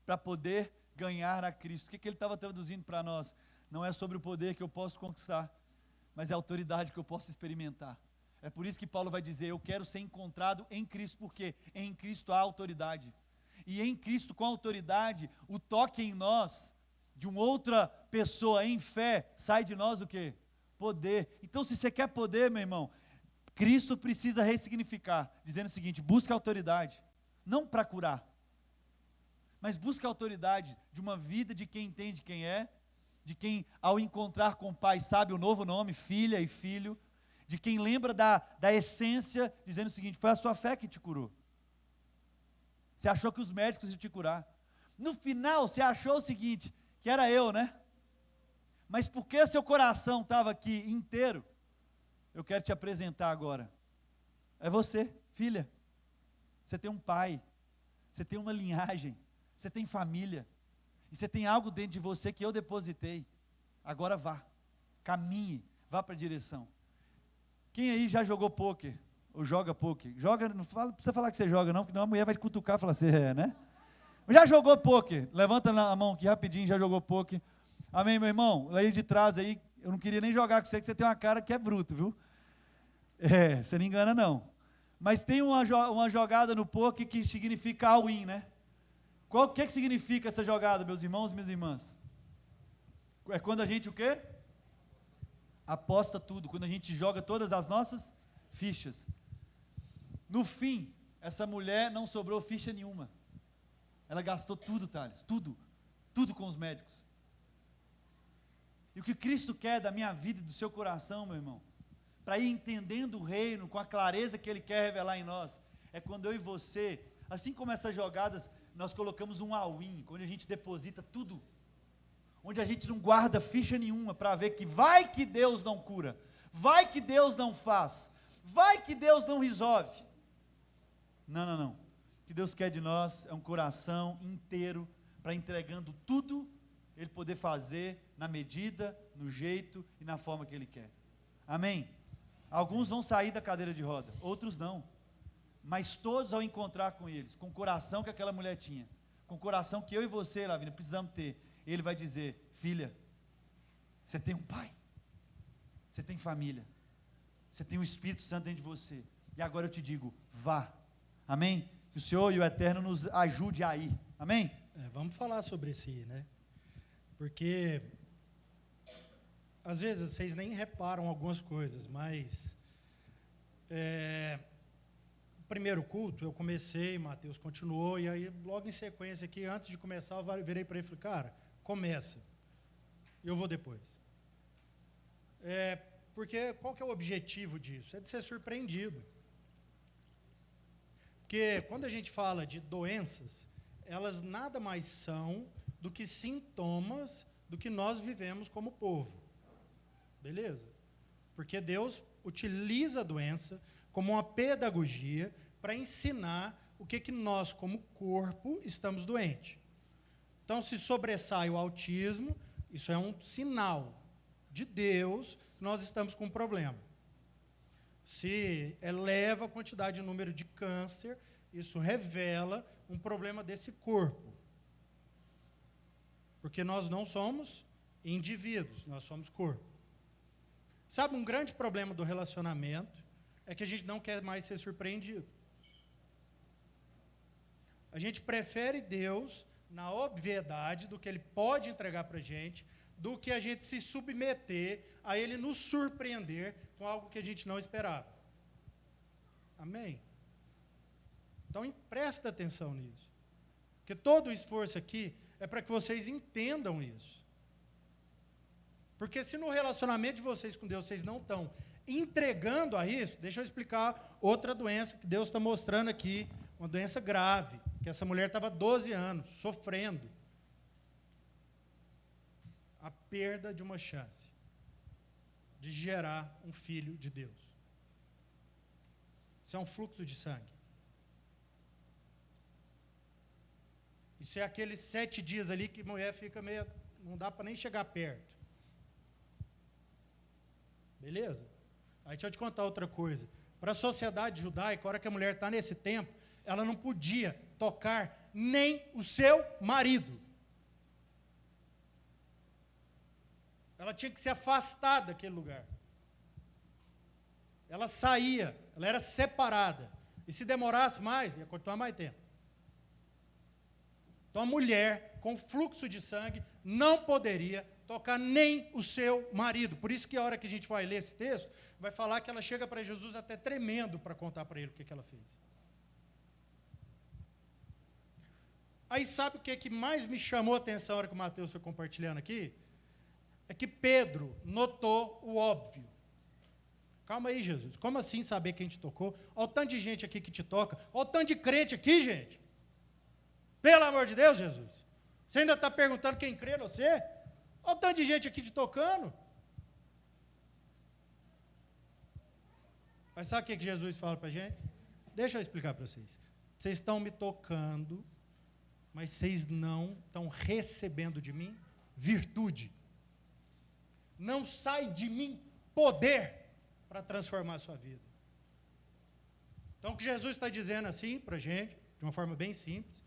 para poder ganhar a Cristo. O que ele estava traduzindo para nós? Não é sobre o poder que eu posso conquistar, mas é a autoridade que eu posso experimentar. É por isso que Paulo vai dizer, eu quero ser encontrado em Cristo, porque em Cristo há autoridade, e em Cristo com autoridade, o toque em nós, de uma outra pessoa em fé, sai de nós o quê? Poder. Então se você quer poder, meu irmão, Cristo precisa ressignificar, dizendo o seguinte, busca autoridade, não para curar, mas busca autoridade de uma vida de quem entende quem é, de quem ao encontrar com o Pai sabe o novo nome, filha e filho, de quem lembra da essência, dizendo o seguinte, foi a sua fé que te curou. Você achou que os médicos iam te curar. No final, você achou o seguinte, que era eu, né? Mas porque seu coração estava aqui inteiro, eu quero te apresentar agora. É você, filha. Você tem um pai, você tem uma linhagem, você tem família, e você tem algo dentro de você que eu depositei. Agora vá, caminhe, vá para a direção. Quem aí já jogou pôquer? Ou joga pôquer? Joga, não precisa falar que você joga não, porque a mulher vai te cutucar e falar assim, né? Já jogou pôquer? Levanta a mão aqui rapidinho, já jogou pôquer. Amém, meu irmão? Aí de trás aí, Eu não queria nem jogar com você, que você tem uma cara que é bruto, viu? Você não engana não. Mas tem uma jogada no poker que significa all-in, né? O que significa essa jogada, meus irmãos e minhas irmãs? É quando a gente o quê? Aposta tudo, quando a gente joga todas as nossas fichas. No fim, essa mulher não sobrou ficha nenhuma. Ela gastou tudo, Thales, tudo com os médicos. E o que Cristo quer da minha vida e do seu coração, meu irmão, para ir entendendo o reino com a clareza que Ele quer revelar em nós, é quando eu e você, assim como essas jogadas, nós colocamos um all-in, onde a gente deposita tudo, onde a gente não guarda ficha nenhuma, para ver que vai que Deus não cura, vai que Deus não faz, vai que Deus não resolve. Não. O que Deus quer de nós é um coração inteiro, para entregando tudo, Ele poder fazer na medida, no jeito e na forma que Ele quer. Amém? Alguns vão sair da cadeira de roda, outros não. Mas todos, ao encontrar com eles, com o coração que aquela mulher tinha, com o coração que eu e você, Lavina, precisamos ter, Ele vai dizer: filha, você tem um pai, você tem família, você tem o Espírito Santo dentro de você, e agora eu te digo, vá. Amém? Que o Senhor e o Eterno nos ajude a ir. Amém? Vamos falar sobre esse, né? Porque às vezes vocês nem reparam algumas coisas, mas o primeiro culto eu comecei, Mateus continuou, e aí logo em sequência aqui, antes de começar, eu virei para ele e falei: cara, começa, eu vou depois. Porque qual que é o objetivo disso? É de ser surpreendido. Porque quando a gente fala de doenças, elas nada mais são do que sintomas do que nós vivemos como povo. Beleza? Porque Deus utiliza a doença como uma pedagogia para ensinar o que nós, como corpo, estamos doentes. Então, se sobressai o autismo, isso é um sinal de Deus que nós estamos com um problema. Se eleva a quantidade de número de câncer, isso revela um problema desse corpo. Porque nós não somos indivíduos, nós somos corpo. Sabe, um grande problema do relacionamento é que a gente não quer mais ser surpreendido. A gente prefere Deus na obviedade do que Ele pode entregar para a gente, do que a gente se submeter a Ele nos surpreender com algo que a gente não esperava. Amém? Então, presta atenção nisso. Porque todo o esforço aqui é para que vocês entendam isso. Porque se no relacionamento de vocês com Deus, vocês não estão entregando a isso, deixa eu explicar outra doença que Deus está mostrando aqui, uma doença grave, que essa mulher estava 12 anos, sofrendo. A perda de uma chance de gerar um filho de Deus. Isso é um fluxo de sangue. Isso é aqueles 7 dias ali que a mulher fica meio, não dá para nem chegar perto. Beleza? Aí deixa eu te contar outra coisa. Para a sociedade judaica, a hora que a mulher está nesse tempo, ela não podia tocar nem o seu marido. Ela tinha que se afastar daquele lugar. Ela saía, ela era separada. E se demorasse mais, ia continuar mais tempo. Então a mulher com fluxo de sangue não poderia tocar nem o seu marido. Por isso que a hora que a gente vai ler esse texto, vai falar que ela chega para Jesus até tremendo para contar para ele o que ela fez. Aí sabe o que mais me chamou a atenção na hora que o Mateus foi compartilhando aqui? É que Pedro notou o óbvio. Calma aí, Jesus. Como assim saber quem te tocou? Olha o tanto de gente aqui que te toca. Olha o tanto de crente aqui, gente. Pelo amor de Deus, Jesus. Você ainda está perguntando quem crê em você? Olha o tanto de gente aqui te tocando. Mas sabe o que Jesus fala para a gente? Deixa eu explicar para vocês. Vocês estão me tocando, mas vocês não estão recebendo de mim virtude. Não sai de mim poder para transformar a sua vida. Então, o que Jesus está dizendo assim para a gente, de uma forma bem simples,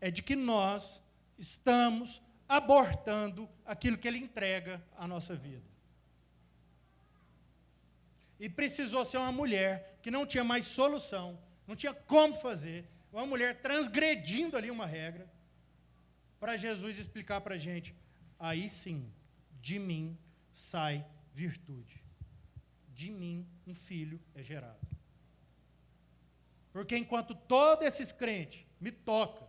é de que nós estamos abortando aquilo que Ele entrega à nossa vida. e precisou ser uma mulher que não tinha mais solução, não tinha como fazer, uma mulher transgredindo ali uma regra, para Jesus explicar para a gente, aí sim, de mim sai virtude. De mim um filho é gerado. Porque enquanto todos esses crentes me tocam,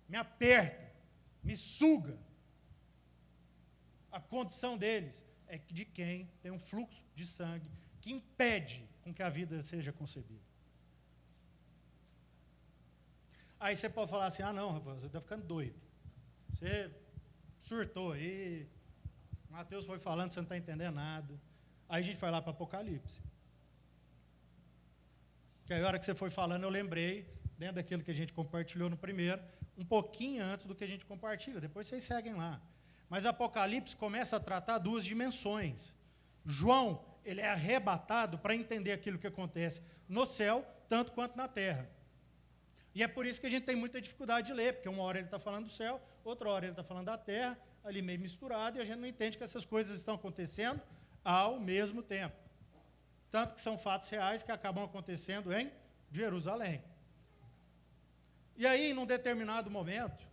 me apertam, me sugam, a condição deles é de quem tem um fluxo de sangue que impede com que a vida seja concebida. Aí você pode falar assim, não, Rafael, você está ficando doido. Você surtou aí, Mateus foi falando, você não está entendendo nada. Aí a gente vai lá para Apocalipse. Que aí a hora que você foi falando, eu lembrei, dentro daquilo que a gente compartilhou no primeiro, um pouquinho antes do que a gente compartilha, depois vocês seguem lá. Mas Apocalipse começa a tratar duas dimensões. João, ele é arrebatado para entender aquilo que acontece no céu, tanto quanto na terra. E é por isso que a gente tem muita dificuldade de ler, porque uma hora ele está falando do céu, outra hora ele está falando da terra, ali meio misturado, e a gente não entende que essas coisas estão acontecendo ao mesmo tempo. Tanto que são fatos reais que acabam acontecendo em Jerusalém. E aí, num determinado momento,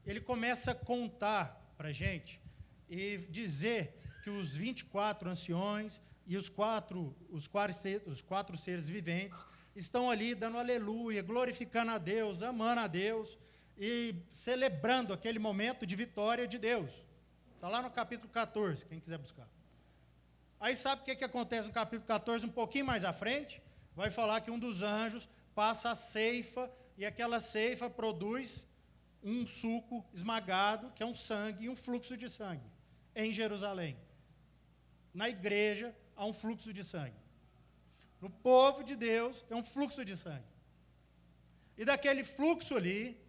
ele começa a contar para a gente e dizer que os 24 anciões e os quatro seres viventes estão ali dando aleluia, glorificando a Deus, amando a Deus e celebrando aquele momento de vitória de Deus. Está lá no capítulo 14, quem quiser buscar. Aí sabe o que acontece no capítulo 14, um pouquinho mais à frente? Vai falar que um dos anjos passa a ceifa e aquela ceifa produz um suco esmagado, que é um sangue e um fluxo de sangue, em Jerusalém. Na igreja há um fluxo de sangue. No povo de Deus tem um fluxo de sangue. E daquele fluxo ali,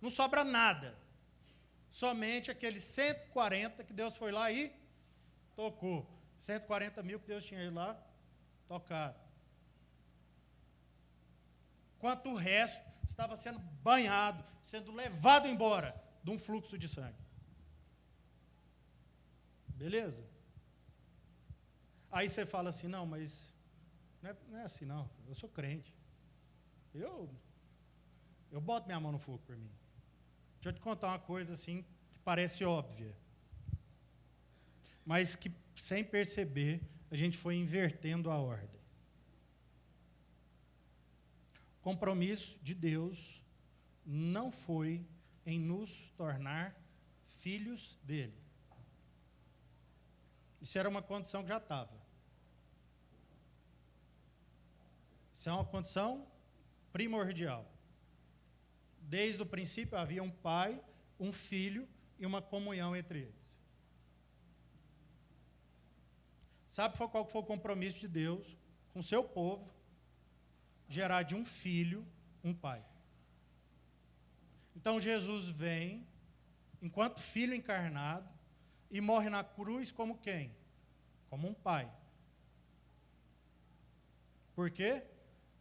não sobra nada. Somente aqueles 140 que Deus foi lá e tocou. 140 mil que Deus tinha ido lá tocado. Enquanto o resto estava sendo banhado, sendo levado embora de um fluxo de sangue. Beleza? Aí você fala assim, não, mas não é assim não, eu sou crente. Eu boto minha mão no fogo por mim. Deixa eu te contar uma coisa assim, que parece óbvia. Mas que, sem perceber, a gente foi invertendo a ordem. O compromisso de Deus não foi em nos tornar filhos dele. Isso era uma condição que já estava. Isso é uma condição primordial. Desde o princípio havia um pai, um filho e uma comunhão entre eles. Sabe qual foi o compromisso de Deus com o seu povo? Gerar de um filho um pai. Então Jesus vem, enquanto filho encarnado, e morre na cruz como quem? Como um pai. Por quê?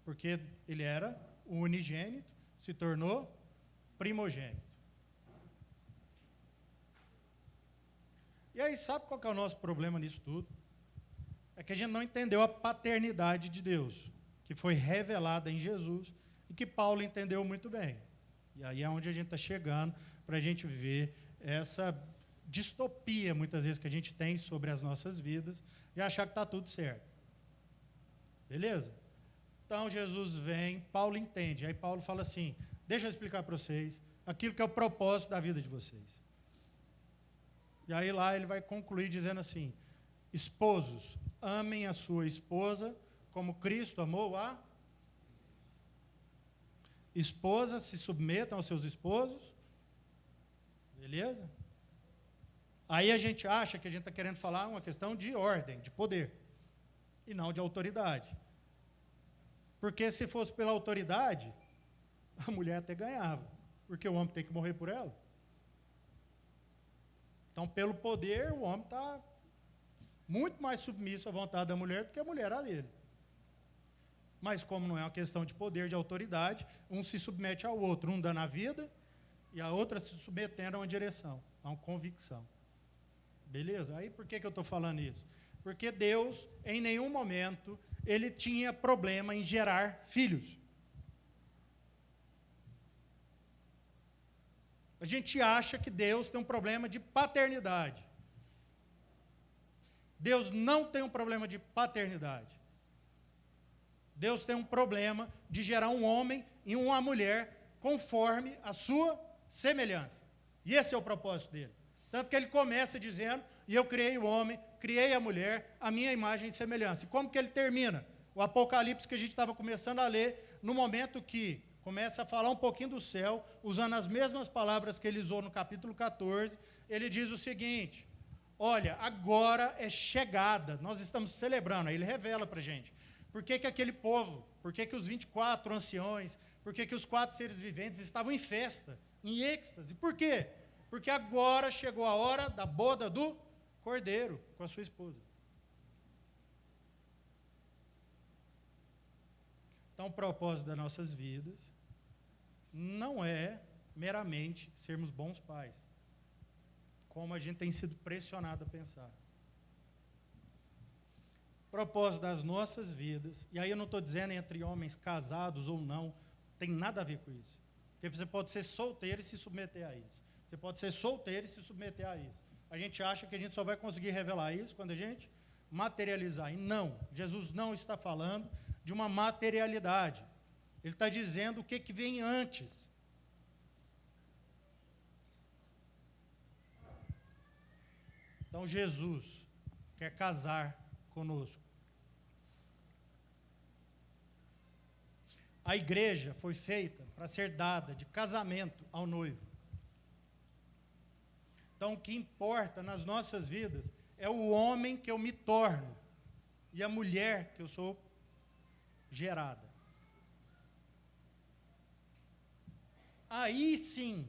Porque ele era o unigênito, se tornou primogênito. E aí, sabe qual que é o nosso problema nisso tudo? É que a gente não entendeu a paternidade de Deus, que foi revelada em Jesus, e que Paulo entendeu muito bem. E aí é onde a gente está chegando, para a gente ver essa distopia, muitas vezes, que a gente tem sobre as nossas vidas, e achar que está tudo certo. Beleza? Então, Jesus vem, Paulo entende. Aí Paulo fala assim, deixa eu explicar para vocês aquilo que é o propósito da vida de vocês. E aí lá ele vai concluir dizendo assim, esposos, amem a sua esposa como Cristo amou a esposas, se submetam aos seus esposos. Beleza? Aí a gente acha que a gente está querendo falar uma questão de ordem, de poder, e não de autoridade. Porque se fosse pela autoridade, a mulher até ganhava, porque o homem tem que morrer por ela. Então, pelo poder, o homem está muito mais submisso à vontade da mulher do que a mulher à dele. Mas como não é uma questão de poder, de autoridade, um se submete ao outro, um dando a vida e a outra se submetendo a uma direção, a uma convicção. Beleza? Aí por que eu estou falando isso? Porque Deus, em nenhum momento, ele tinha problema em gerar filhos. A gente acha que Deus tem um problema de paternidade. Deus não tem um problema de paternidade. Deus tem um problema de gerar um homem e uma mulher conforme a sua semelhança. E esse é o propósito dele. Tanto que ele começa dizendo, e eu criei o homem, criei a mulher, a minha imagem e semelhança. E como que ele termina? O Apocalipse que a gente estava começando a ler, no momento que começa a falar um pouquinho do céu, usando as mesmas palavras que ele usou no capítulo 14, ele diz o seguinte: olha, agora é chegada, nós estamos celebrando. Aí ele revela para a gente, por que que aquele povo, por que que os 24 anciões, por que que os 4 seres viventes estavam em festa, em êxtase. Por quê? Porque agora chegou a hora da boda do Cordeiro com a sua esposa. Então, o propósito das nossas vidas não é meramente sermos bons pais, como a gente tem sido pressionado a pensar. O propósito das nossas vidas, e aí eu não estou dizendo entre homens casados ou não, tem nada a ver com isso. Porque você pode ser solteiro e se submeter a isso. Você pode ser solteiro e se submeter a isso. A gente acha que a gente só vai conseguir revelar isso quando a gente materializar. E não, Jesus não está falando de uma materialidade. Ele está dizendo o que vem antes. Então, Jesus quer casar conosco. A igreja foi feita para ser dada de casamento ao noivo. Então, o que importa nas nossas vidas é o homem que eu me torno e a mulher que eu sou gerada. Aí sim,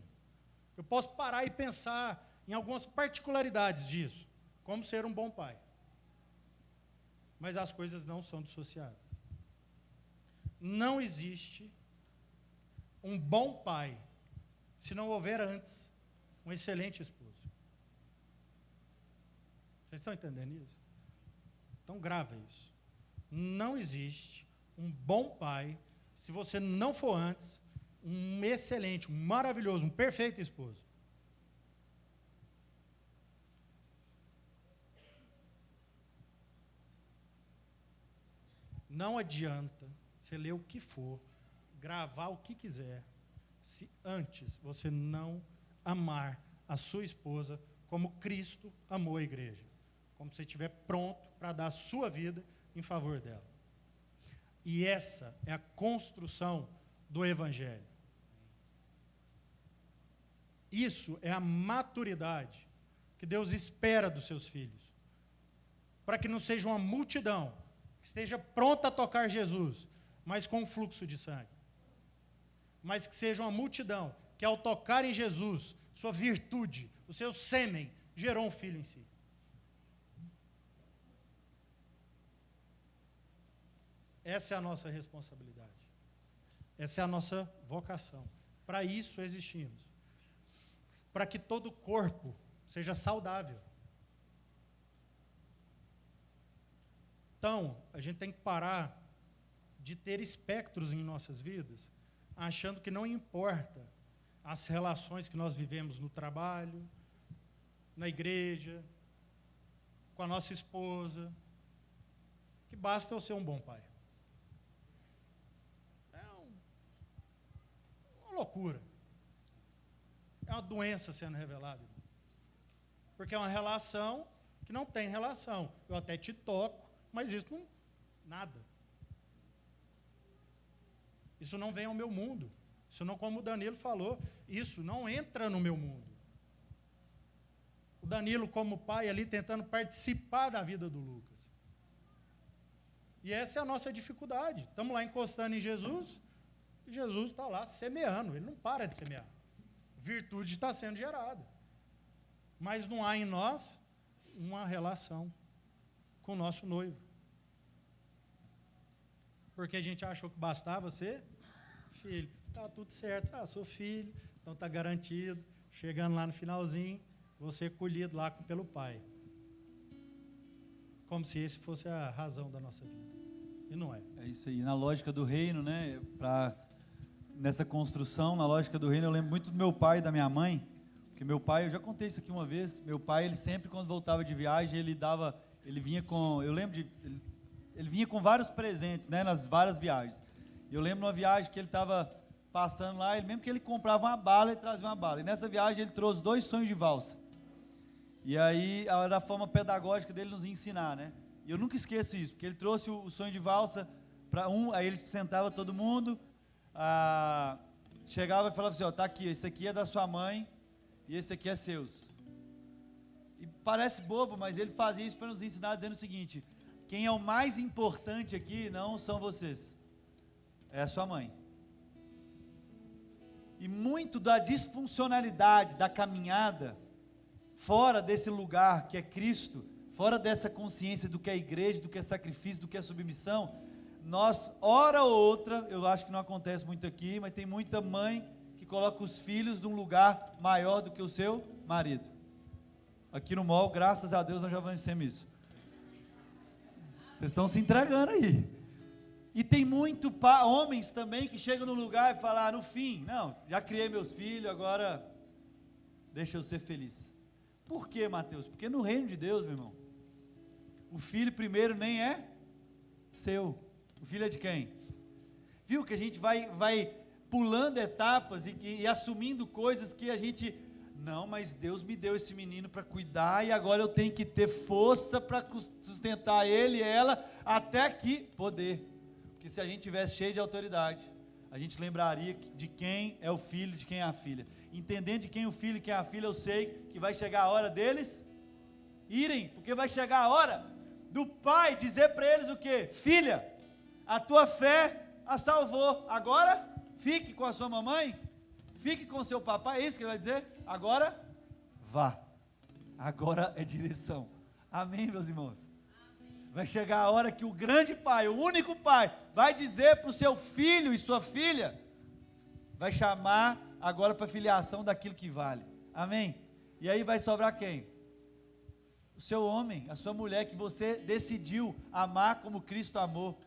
eu posso parar e pensar em algumas particularidades disso, como ser um bom pai. Mas as coisas não são dissociadas. Não existe um bom pai se não houver antes um excelente esposo. Vocês estão entendendo isso? Então grava isso. Não existe um bom pai se você não for antes um excelente, um maravilhoso, um perfeito esposo. Não adianta você ler o que for, gravar o que quiser, se antes você não amar a sua esposa como Cristo amou a igreja. Como se você estiver pronto para dar a sua vida em favor dela. E essa é a construção do Evangelho. Isso é a maturidade que Deus espera dos seus filhos. Para que não seja uma multidão que esteja pronta a tocar Jesus, mas com um fluxo de sangue. Mas que seja uma multidão que, ao tocar em Jesus, sua virtude, o seu sêmen, gerou um filho em si. Essa é a nossa responsabilidade. Essa é a nossa vocação. Para isso existimos. Para que todo corpo seja saudável. Então, a gente tem que parar de ter espectros em nossas vidas, achando que não importa as relações que nós vivemos no trabalho, na igreja, com a nossa esposa, que basta eu ser um bom pai. É uma loucura. É uma doença sendo revelada. Porque é uma relação que não tem relação. Eu até te toco, mas isso não... nada. Isso não vem ao meu mundo. Isso não, como o Danilo falou, isso não entra no meu mundo. O Danilo, como pai, ali tentando participar da vida do Lucas. E essa é a nossa dificuldade. Estamos lá encostando em Jesus, e Jesus está lá semeando, ele não para de semear. Virtude está sendo gerada. Mas não há em nós uma relação com o nosso noivo. Porque a gente achou que bastava ser filho. Está tudo certo. Ah, sou filho, então está garantido. Chegando lá no finalzinho, vou ser colhido lá pelo pai. como se esse fosse a razão da nossa vida. E não é. É isso aí. Na lógica do reino, né? Nessa construção, na lógica do reino, eu lembro muito do meu pai e da minha mãe. Porque meu pai, eu já contei isso aqui uma vez. Meu pai, ele sempre, quando voltava de viagem, ele vinha com, eu lembro ele vinha com vários presentes, né? Nas várias viagens. Eu lembro de uma viagem que ele estava passando lá, mesmo que ele comprava uma bala, ele trazia uma bala. E nessa viagem ele trouxe 2 sonhos de valsa. E aí, era a forma pedagógica dele nos ensinar, né? E eu nunca esqueço isso, porque ele trouxe o sonho de valsa para aí ele sentava todo mundo, chegava e falava assim, ó, tá aqui, esse aqui é da sua mãe e esse aqui é seus. E parece bobo, mas ele fazia isso para nos ensinar, dizendo o seguinte, quem é o mais importante aqui não são vocês, é a sua mãe. E muito da disfuncionalidade da caminhada, fora desse lugar que é Cristo, fora dessa consciência do que é igreja, do que é sacrifício, do que é submissão, nós, hora ou outra, eu acho que não acontece muito aqui, mas tem muita mãe que coloca os filhos num lugar maior do que o seu marido. Aqui no mall, graças a Deus, nós já vencemos isso. Vocês estão se entregando aí. E tem muito homens também que chegam no lugar e falam, no fim, não, já criei meus filhos, agora deixa eu ser feliz. Por quê, Mateus? Porque no reino de Deus, meu irmão, o filho primeiro nem é seu. O filho é de quem? Viu que a gente vai pulando etapas e assumindo coisas que a gente... Não, mas Deus me deu esse menino para cuidar e agora eu tenho que ter força para sustentar ele e ela até que poder. Porque se a gente tivesse cheio de autoridade, a gente lembraria de quem é o filho, de quem é a filha. Entendendo de quem é o filho e quem é a filha, eu sei que vai chegar a hora deles irem, porque vai chegar a hora do pai dizer para eles o quê? Filha, a tua fé a salvou, agora fique com a sua mamãe, fique com o seu papai, é isso que ele vai dizer? Agora vá, agora é direção. Amém, meus irmãos? Vai chegar a hora que o grande pai, o único pai, vai dizer para o seu filho e sua filha, vai chamar agora para filiação daquilo que vale. Amém? E aí vai sobrar quem? O seu homem, a sua mulher que você decidiu amar como Cristo amou,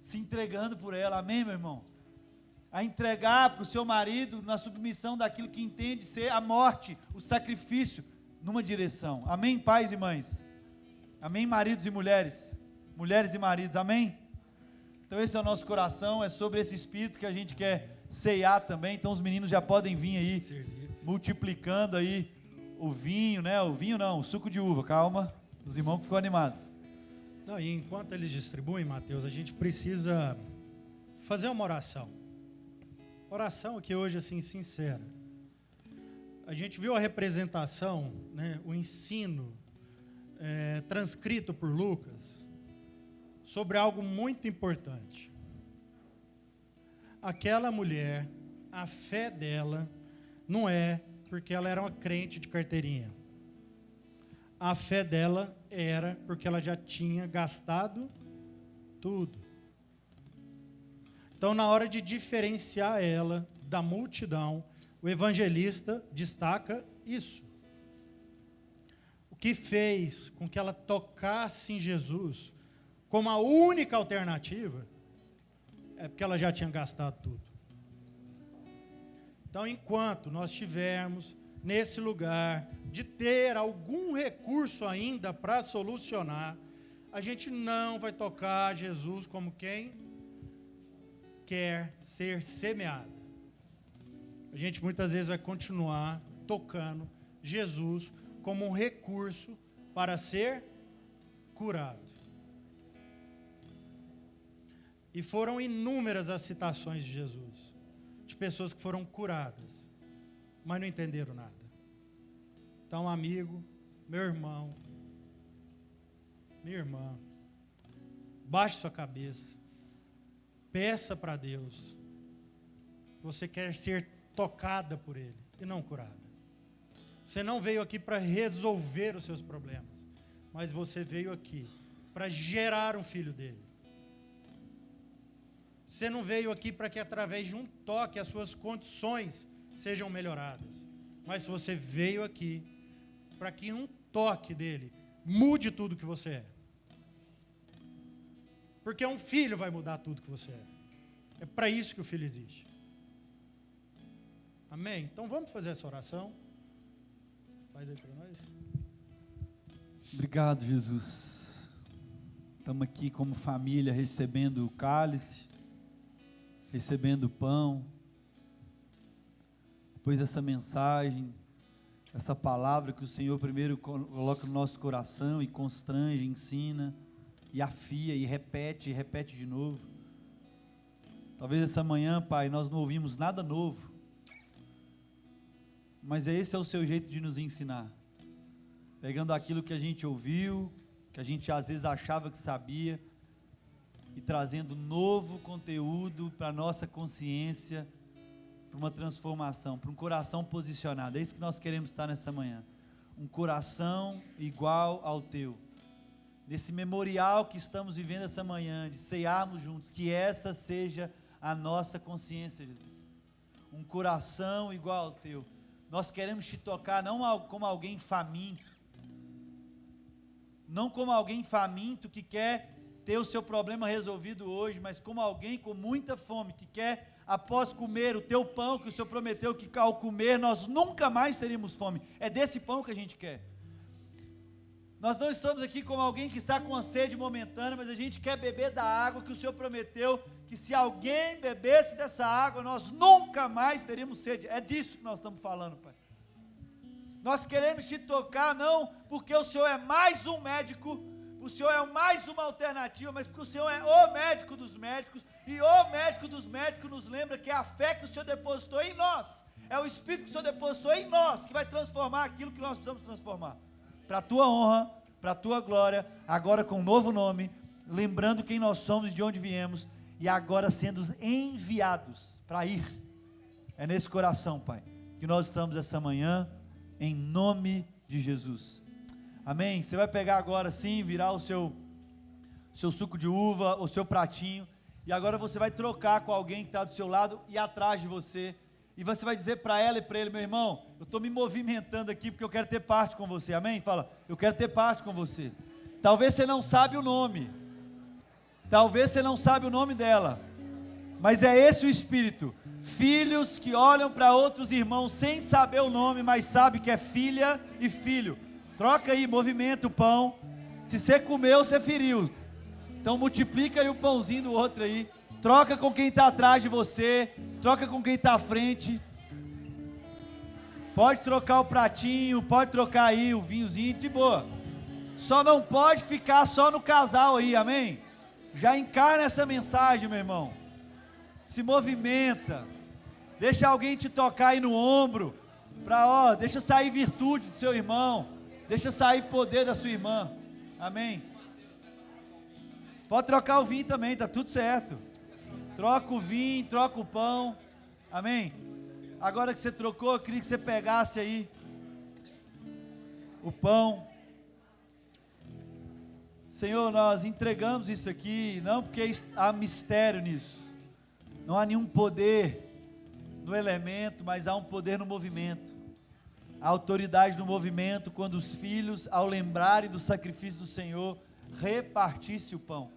se entregando por ela. Amém, meu irmão? A entregar para o seu marido na submissão daquilo que entende ser a morte, o sacrifício, numa direção. Amém, pais e mães? Amém, maridos e mulheres? Mulheres e maridos, amém? Então esse é o nosso coração, é sobre esse espírito que a gente quer ceiar também. Então os meninos já podem vir aí, multiplicando aí o vinho, né? O vinho não, o suco de uva, calma, os irmãos que ficou animados. Não, e enquanto eles distribuem, Mateus, a gente precisa fazer uma oração. Oração aqui hoje, assim, sincera. A gente viu a representação, né, o ensino transcrito por Lucas sobre algo muito importante. Aquela mulher, a fé dela não é porque ela era uma crente de carteirinha. A fé dela era porque ela já tinha gastado tudo. Então, na hora de diferenciar ela da multidão, o evangelista destaca isso. O que fez com que ela tocasse em Jesus como a única alternativa é porque ela já tinha gastado tudo. Então, enquanto nós estivermos nesse lugar de ter algum recurso ainda para solucionar, a gente não vai tocar Jesus como quem quer ser semeada. A gente muitas vezes vai continuar tocando Jesus como um recurso para ser curado. E foram inúmeras as citações de Jesus, de pessoas que foram curadas, mas não entenderam nada. Então, amigo, meu irmão, minha irmã, baixe sua cabeça, peça para Deus. Você quer ser tocada por Ele e não curada. Você não veio aqui para resolver os seus problemas, mas você veio aqui para gerar um filho dele. Você não veio aqui para que através de um toque as suas condições sejam melhoradas, mas você veio aqui para que um toque dele mude tudo que você é. Porque um filho vai mudar tudo que você é. É para isso que o filho existe. Amém? Então vamos fazer essa oração. Faz aí para nós. Obrigado, Jesus. Estamos aqui como família recebendo o cálice, recebendo o pão. Depois dessa mensagem, essa palavra que o Senhor primeiro coloca no nosso coração e constrange, ensina, e afia, e repete de novo. Talvez essa manhã, Pai, nós não ouvimos nada novo, mas esse é o seu jeito de nos ensinar, pegando aquilo que a gente ouviu, que a gente às vezes achava que sabia, e trazendo novo conteúdo para a nossa consciência, para uma transformação, para um coração posicionado. É isso que nós queremos estar nessa manhã, um coração igual ao teu, nesse memorial que estamos vivendo essa manhã, de cearmos juntos, que essa seja a nossa consciência, Jesus, um coração igual ao teu. Nós queremos te tocar não como alguém faminto, não como alguém faminto que quer ter o seu problema resolvido hoje, mas como alguém com muita fome, que quer, após comer o teu pão, que o Senhor prometeu que ao comer nós nunca mais teríamos fome. É desse pão que a gente quer. Nós não estamos aqui como alguém que está com uma sede momentânea, mas a gente quer beber da água que o Senhor prometeu, que se alguém bebesse dessa água, nós nunca mais teríamos sede. É disso que nós estamos falando, Pai. Nós queremos te tocar, não porque o Senhor é mais um médico, o Senhor é mais uma alternativa, mas porque o Senhor é o médico dos médicos, e o médico dos médicos nos lembra que é a fé que o Senhor depositou em nós, é o Espírito que o Senhor depositou em nós, que vai transformar aquilo que nós precisamos transformar, para a tua honra, para a tua glória, agora com um novo nome, lembrando quem nós somos e de onde viemos, e agora sendo enviados para ir. É nesse coração, Pai, que nós estamos essa manhã, em nome de Jesus. Amém? Você vai pegar agora sim, virar o seu suco de uva, o seu pratinho, e agora você vai trocar com alguém que está do seu lado e atrás de você, e você vai dizer para ela e para ele: meu irmão, eu estou me movimentando aqui porque eu quero ter parte com você. Amém? Fala, eu quero ter parte com você. Talvez você não sabe o nome, talvez você não sabe o nome dela, mas é esse o Espírito. Filhos que olham para outros irmãos sem saber o nome, mas sabe que é filha e filho. Troca aí, movimenta o pão. Se você comeu, você feriu. Então multiplica aí o pãozinho do outro aí. Troca com quem está atrás de você, troca com quem está à frente. Pode trocar o pratinho, pode trocar aí o vinhozinho, de boa. Só não pode ficar só no casal aí, amém? Já encarna essa mensagem, meu irmão. Se movimenta, deixa alguém te tocar aí no ombro, deixa sair virtude do seu irmão, deixa sair poder da sua irmã, amém? Pode trocar o vinho também, tá tudo certo, troca o vinho, troca o pão, amém? Agora que você trocou, eu queria que você pegasse aí o pão. Senhor, nós entregamos isso aqui, não porque há mistério nisso, não há nenhum poder no elemento, mas há um poder no movimento, a autoridade no movimento, quando os filhos, ao lembrarem do sacrifício do Senhor, repartissem o pão.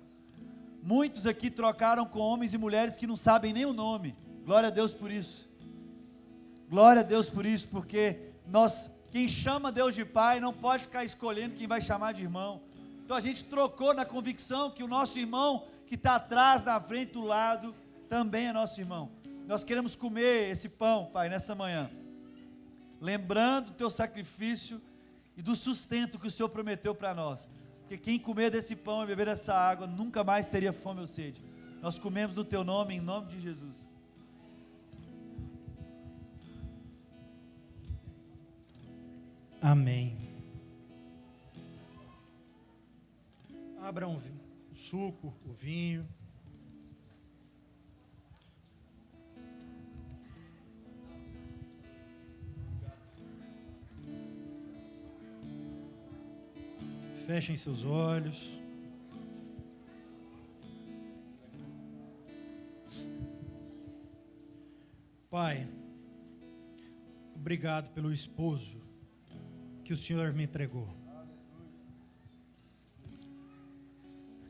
Muitos aqui trocaram com homens e mulheres que não sabem nem o nome, glória a Deus por isso, glória a Deus por isso, porque quem chama Deus de Pai, não pode ficar escolhendo quem vai chamar de irmão. Então a gente trocou na convicção que o nosso irmão, que está atrás, na frente, do lado, também é nosso irmão. Nós queremos comer esse pão, Pai, nessa manhã, lembrando do teu sacrifício e do sustento que o Senhor prometeu para nós, porque quem comer desse pão e beber dessa água, nunca mais teria fome ou sede. Nós comemos no teu nome, em nome de Jesus. Amém. Abram o suco, o vinho. Fechem seus olhos. Pai, obrigado pelo esposo que o Senhor me entregou.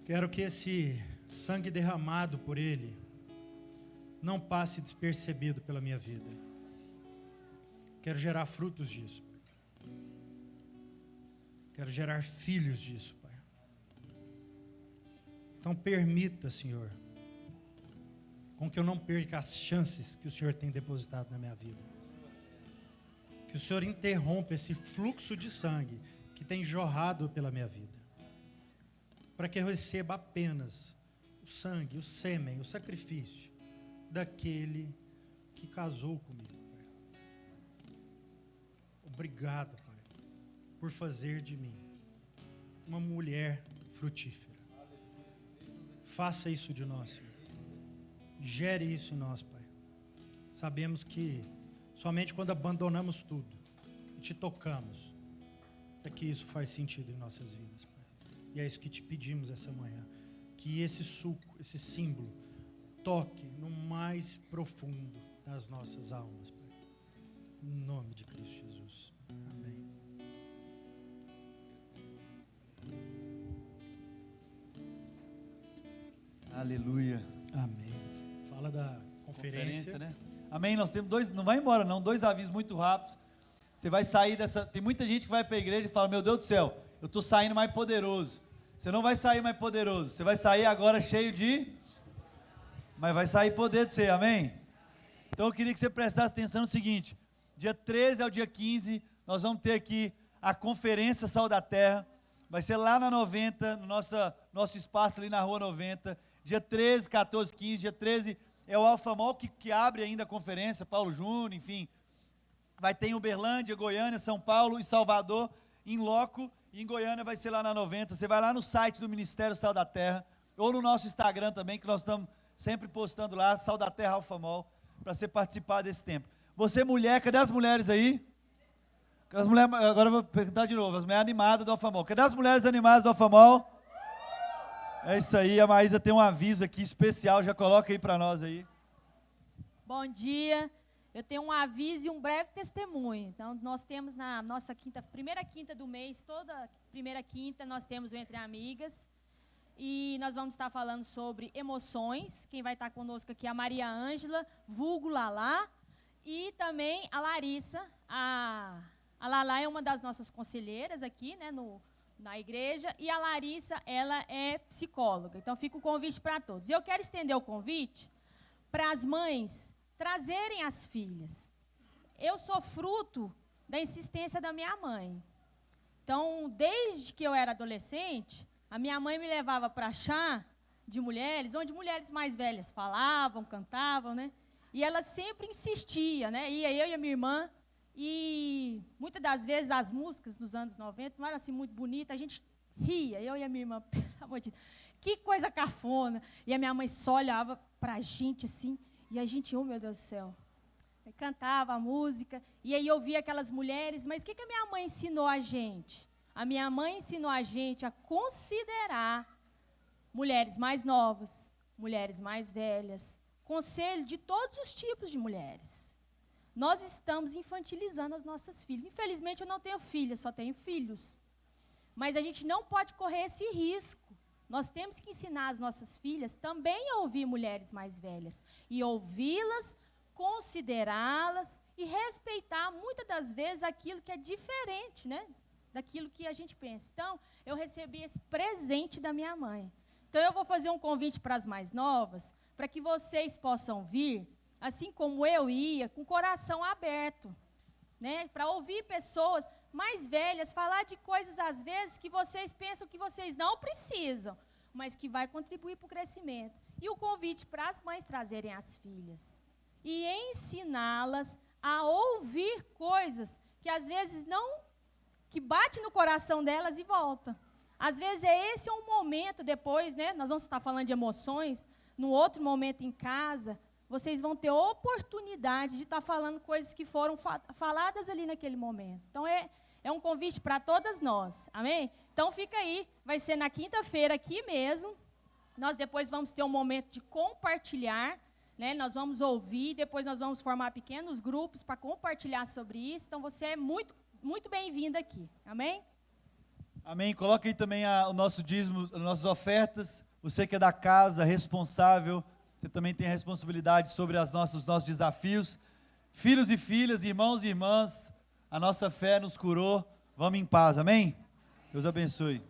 Quero que esse sangue derramado por Ele não passe despercebido pela minha vida. Quero gerar frutos disso. Quero gerar filhos disso, Pai. Então permita, Senhor, com que eu não perca as chances que o Senhor tem depositado na minha vida. Que o Senhor interrompa esse fluxo de sangue que tem jorrado pela minha vida. Para que eu receba apenas o sangue, o sêmen, o sacrifício daquele que casou comigo, Pai. Obrigado, Pai, por fazer de mim uma mulher frutífera. Faça isso de nós, Senhor. Gere isso em nós, Pai. Sabemos que somente quando abandonamos tudo e te tocamos, é que isso faz sentido em nossas vidas, Pai. E é isso que te pedimos essa manhã. Que esse suco, esse símbolo, toque no mais profundo das nossas almas, Pai. Em nome de Cristo Jesus. Amém. Aleluia. Amém. Fala da conferência, Né? Amém. Nós temos dois, não vai embora não, dois avisos muito rápidos. Você vai sair dessa, tem muita gente que vai para a igreja e fala, meu Deus do céu, eu estou saindo mais poderoso. Você não vai sair mais poderoso, você vai sair agora cheio de, mas vai sair poder de você, amém? Então eu queria que você prestasse atenção no seguinte, dia 13 ao dia 15, nós vamos ter aqui a conferência Sal da Terra, vai ser lá na 90, no nosso espaço ali na rua 90, dia 13, 14, 15, dia 13 é o Alfa Mall que abre ainda a conferência, Paulo Júnior, enfim, vai ter em Uberlândia, Goiânia, São Paulo e Salvador, em loco, e em Goiânia vai ser lá na 90, você vai lá no site do Ministério Sal da Terra, ou no nosso Instagram também, que nós estamos sempre postando lá, Sal da Terra Alfa Mall, para você participar desse tempo. Você mulher, cadê as mulheres aí? As mulheres, agora eu vou perguntar de novo, as mulheres animadas do Alfa Mall, cadê as mulheres animadas do Alfa Mall? É isso aí, a Maísa tem um aviso aqui especial, já coloca aí para nós aí. Bom dia, eu tenho um aviso e um breve testemunho. Então, nós temos na nossa primeira quinta do mês, toda primeira quinta, nós temos o Entre Amigas. E nós vamos estar falando sobre emoções. Quem vai estar conosco aqui é a Maria Ângela, vulgo Lalá, e também a Larissa. A Lalá é uma das nossas conselheiras aqui, né, na igreja, e a Larissa, ela é psicóloga. Então, fica o convite para todos. E eu quero estender o convite para as mães trazerem as filhas. Eu sou fruto da insistência da minha mãe. Então, desde que eu era adolescente, a minha mãe me levava para chá de mulheres, onde mulheres mais velhas falavam, cantavam, né? E ela sempre insistia, né? Ia eu e a minha irmã, e muitas das vezes as músicas dos anos 90 não eram assim muito bonitas, a gente ria, eu e a minha irmã, pelo amor de Deus, que coisa cafona. E a minha mãe só olhava para a gente assim, e a gente, oh meu Deus do céu, aí cantava a música, e aí eu via aquelas mulheres, mas o que a minha mãe ensinou a gente? A minha mãe ensinou a gente a considerar mulheres mais novas, mulheres mais velhas, conselho de todos os tipos de mulheres. Nós estamos infantilizando as nossas filhas. Infelizmente, eu não tenho filhas, só tenho filhos. Mas a gente não pode correr esse risco. Nós temos que ensinar as nossas filhas também a ouvir mulheres mais velhas. E ouvi-las, considerá-las e respeitar, muitas das vezes, aquilo que é diferente, né, daquilo que a gente pensa. Então, eu recebi esse presente da minha mãe. Então, eu vou fazer um convite para as mais novas, para que vocês possam vir, assim como eu ia, com o coração aberto, né, para ouvir pessoas mais velhas falar de coisas, às vezes, que vocês pensam que vocês não precisam, mas que vai contribuir para o crescimento. E o convite para as mães trazerem as filhas e ensiná-las a ouvir coisas que, às vezes, não, que bate no coração delas e volta. Às vezes, esse é um momento depois, né, nós vamos estar falando de emoções, no outro momento em casa, vocês vão ter oportunidade de estar falando coisas que foram faladas ali naquele momento. Então, é um convite para todas nós, amém? Então, fica aí, vai ser na quinta-feira aqui mesmo. Nós depois vamos ter um momento de compartilhar, né? Nós vamos ouvir, depois nós vamos formar pequenos grupos para compartilhar sobre isso. Então, você é muito, muito bem-vindo aqui, amém? Amém. Coloca aí também o nosso dízimo, as nossas ofertas. Você que é da casa, responsável, você também tem a responsabilidade sobre os nossos desafios. Filhos e filhas, irmãos e irmãs, a nossa fé nos curou. Vamos em paz, amém? Deus abençoe.